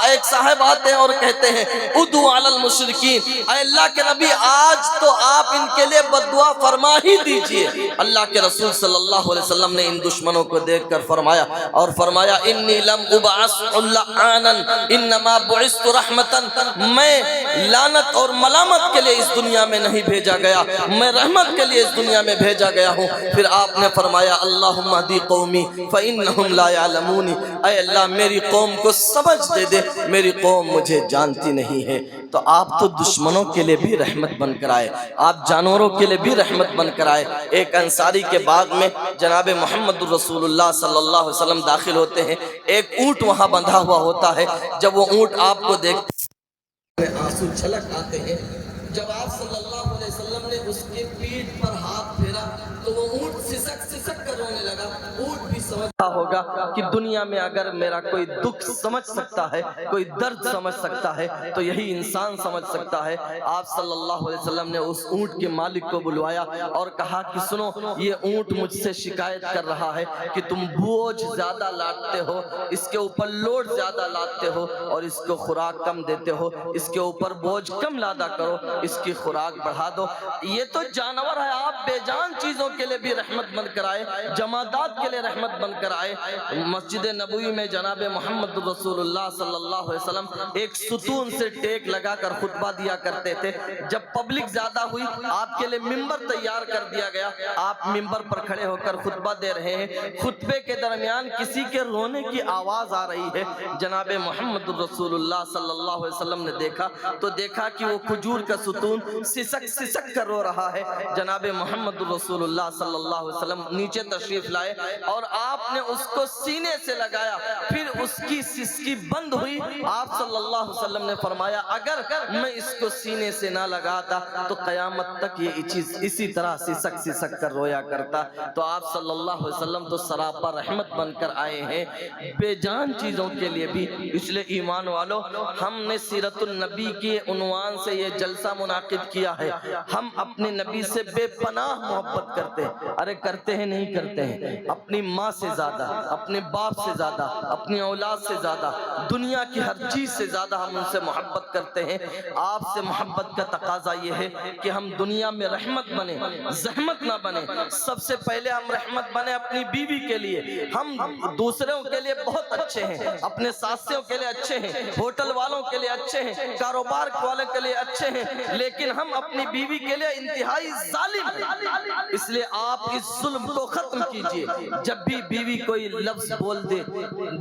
ایک صاحب آتے ہیں اور کہتے ہیں ادعو علی المشرکین، اے اللہ کے نبی آج تو آپ ان کے لیے بددعا فرما ہی دیجئے۔ اللہ کے رسول صلی اللہ علیہ وسلم نے ان دشمنوں کو دیکھ کر فرمایا انی لم ابعث لعانن انما بعثت رحمتن، میں لعنت اور ملامت کے لیے اس دنیا میں نہیں بھیجا گیا، میں رحمت کے لیے اس دنیا میں بھیجا گیا ہوں۔ پھر آپ نے فرمایا اللہم اہدی قومی فإنہم لا یعلمون، اے اللہ میری قوم کو سمجھ دے دے، میری قوم مجھے جانتی نہیں ہے۔ تو آپ تو دشمنوں کے لیے بھی رحمت بن کر آئے، آپ جانوروں کے لیے بھی رحمت بن کر آئے۔ ایک انصاری کے باغ میں جناب محمد رسول اللہ صلی اللہ علیہ وسلم داخل ہوتے ہیں، ایک اونٹ وہاں بندھا ہوا ہوتا ہے۔ جب وہ اونٹ آپ کو دیکھتے ہیں آنسو چھلک آتے ہیں۔ جب آپ صلی اللہ علیہ وسلم نے اس کے پیٹھ پر ہاتھ پھیرا تو وہ اونٹ سسک سسک کر رونے لگا۔ اونٹ بھی سمجھتا ہوگا کہ دنیا میں اگر میرا کوئی دکھ سمجھ سکتا ہے، کوئی درد سمجھ سکتا ہے تو یہی انسان سمجھ سکتا ہے۔ آپ صلی اللہ علیہ وسلم نے اس اونٹ کے مالک کو بلوایا اور کہا کہ سنو، یہ اونٹ مجھ سے شکایت کر رہا ہے کہ تم بوجھ زیادہ لاتے ہو، اس کے اوپر لوڈ زیادہ لاتے ہو اور اس کو خوراک کم دیتے ہو، اس کے اوپر بوجھ کم لادا کرو، اس کی خوراک بڑھا دو۔ یہ تو جانور ہے، آپ بے جان چیزوں کے لیے بھی رحمت بن کر آئے، جمادات کے لیے رحمت بن کر آئے۔ مسجد نبوی میں جناب محمد رسول اللہ صلی اللہ علیہ وسلم ایک ستون سے ٹیک لگا کر خطبہ دیا کرتے تھے۔ جب پبلک زیادہ ہوئی آپ کے لیے ممبر تیار کر دیا گیا، آپ ممبر پر کھڑے ہو کر خطبہ دے رہے ہیں۔ خطبے کے درمیان کسی کے رونے کی آواز آ رہی ہے۔ جناب محمد رسول اللہ صلی اللہ علیہ وسلم نے دیکھا تو دیکھا کہ وہ کھجور کا ستون سسک سسک کر رو رہا ہے۔ جناب محمد رسول اللہ صلی اللہ علیہ وسلم نیچے تشریف لائے اور آپ نے اس کو سینے سے لگایا، پھر اس کی سسکی بند ہوئی۔ آپ صلی اللہ علیہ وسلم نے فرمایا اگر میں اس کو سینے سے نہ لگاتا تو قیامت تک یہ چیز اسی طرح سسک سسک کر رویا کرتا۔ تو آپ صلی اللہ علیہ وسلم تو سراپا رحمت بن کر آئے ہیں بے جان چیزوں کے لیے بھی۔ اس لیے ایمان والو، ہم نے سیرت النبی کے عنوان سے یہ جلسہ منعقد کیا ہے۔ ہم اپنے نبی سے بے پناہ محبت کرتے ہیں، ارے کرتے ہیں نہیں کرتے ہیں، اپنی ماں سے زیادہ، اپنے باپ سے زیادہ، اپنی اولاد سے زیادہ، دنیا کی ہر چیز سے زیادہ ہم ان سے محبت کرتے ہیں۔ آپ سے محبت کا تقاضا یہ ہے کہ ہم دنیا میں رحمت بنے، زحمت نہ بنے۔ سب سے پہلے ہم رحمت بنے اپنی بیوی کے لیے۔ ہم دوسروں کے لیے بہت اچھے ہیں، اپنے ساتھیوں کے لیے اچھے ہیں، ہوٹل والوں کے لیے اچھے ہیں، کاروبار والے کے لیے اچھے ہیں، لیکن ہم اپنی بیوی کے لیے انتہائی ظالم ہیں۔ اس لیے آپ اس ظلم کو ختم کیجئے۔ جب بھی بیوی کوئی لفظ بول دے،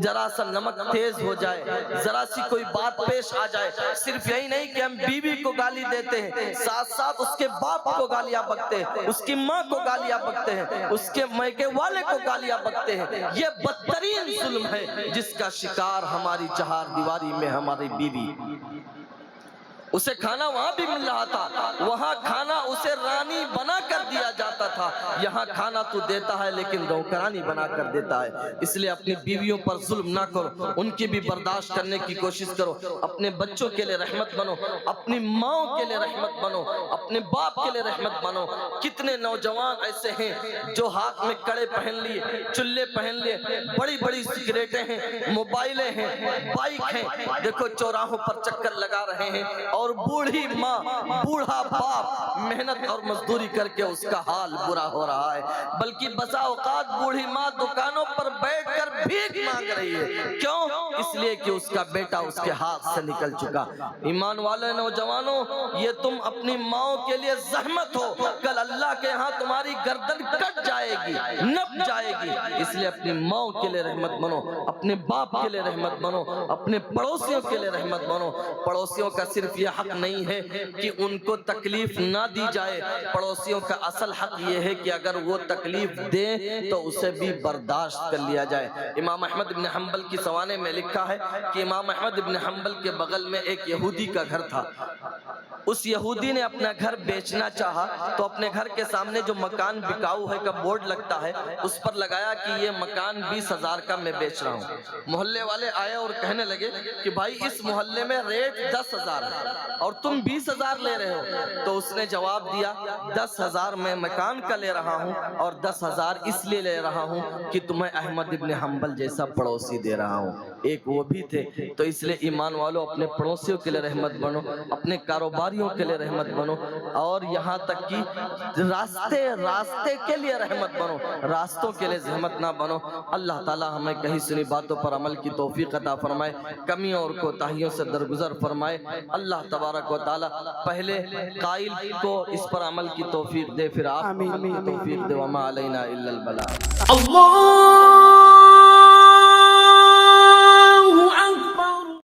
ذرا سا نمک تیز ہو جائے، ذرا سی کوئی بات پیش آ جائے، صرف یہی نہیں کہ ہم بیوی کو گالی دیتے ہیں، ساتھ ساتھ اس کے باپ کو گالیاں بکتے ہیں، اس کی ماں کو گالیاں بکتے ہیں، اس کے میکے والے کو گالیاں بکتے ہیں۔ یہ بدترین ظلم ہے جس کا شکار ہماری چہار دیواری میں ہماری بیوی۔ اسے کھانا وہاں بھی مل رہا تھا، وہاں کھانا اسے رانی بنا کر دیا جاتا تھا، یہاں کھانا تو دیتا ہے لیکن نوکرانی بنا کر دیتا ہے۔ اس لیے اپنی بیویوں پر ظلم نہ کرو، ان کی بھی برداشت کرنے کی کوشش کرو، اپنے بچوں کے لیے رحمت بنو، اپنی ماں کے لیے رحمت بنو، اپنے باپ کے لیے رحمت بنو۔ کتنے نوجوان ایسے ہیں جو ہاتھ میں کڑے پہن لیے، چلے پہن لیے، بڑی بڑی سگریٹیں ہیں، موبائلیں ہیں، بائک ہیں، دیکھو چوراہوں پر چکر لگا رہے ہیں، اور بوڑھی ماں، بوڑھا باپ محنت اور مزدوری کر کے اس کا حال برا ہو رہا ہے۔ بلکہ بسا اوقات بوڑھی ماں دکانوں پر بیٹھ کر بھیک مانگ رہی ہے، کیوں؟ اس لیے کہ اس کا بیٹا اس کے ہاتھ سے نکل چکا۔ ایمان والے نوجوانوں، یہ تم اپنی ماں کے لیے زحمت ہو، کل اللہ کے ہاں تمہاری گردن کٹ جائے گی، نپ جائے گی۔ اس لیے اپنی ماں کے لیے رحمت بنو، اپنے باپ کے لیے رحمت بنو، اپنے پڑوسیوں کے لیے رحمت بنو۔ پڑوسیوں کا صرف یہ حق نہیں ہے کہ ان کو تکلیف نہ دی جائے، پڑوسیوں کا اصل حق یہ ہے کہ اگر وہ تکلیف دیں تو اسے بھی برداشت کر لیا جائے۔ امام احمد بن حنبل کی سوانے میں لکھا ہے کہ امام احمد بن حنبل کے بغل میں ایک یہودی کا گھر تھا۔ اس یہودی نے اپنا گھر بیچنا چاہا تو اپنے گھر کے سامنے جو مکان بکاؤ ہے کا بورڈ لگتا ہے، اس پر لگایا کہ یہ مکان 20,000 کا میں بیچ رہا ہوں۔ محلے والے آئے اور کہنے لگے کہ بھائی اس محلے میں ریٹ 10,000 ہے اور تم 20,000 لے رہے ہو۔ تو اس نے جواب دیا 10,000 میں مکان کا لے رہا ہوں اور 10,000 اس لیے لے رہا ہوں کہ تمہیں احمد ابن حنبل جیسا پڑوسی دے رہا ہوں۔ ایک وہ بھی تھے۔ تو اس لیے ایمان والوں اپنے پڑوسیوں کے لیے رحمت بنو، اپنے کاروباری بیماریوں کے لیے رحمت بنو، اور یہاں تک کہ راستے کے لیے رحمت بنو، راستوں کے لیے زحمت نہ بنو۔ اللہ تعالی ہمیں کہیں سنی باتوں پر عمل کی توفیق عطا فرمائے، کمیوں اور کوتاہیوں سے درگزر فرمائے۔ اللہ تبارک و تعالی پہلے قائل کو اس پر عمل کی توفیق دے، پھر آپ کو عمل کی توفیق دے۔ وما علینا الا البلاغ۔ اللہ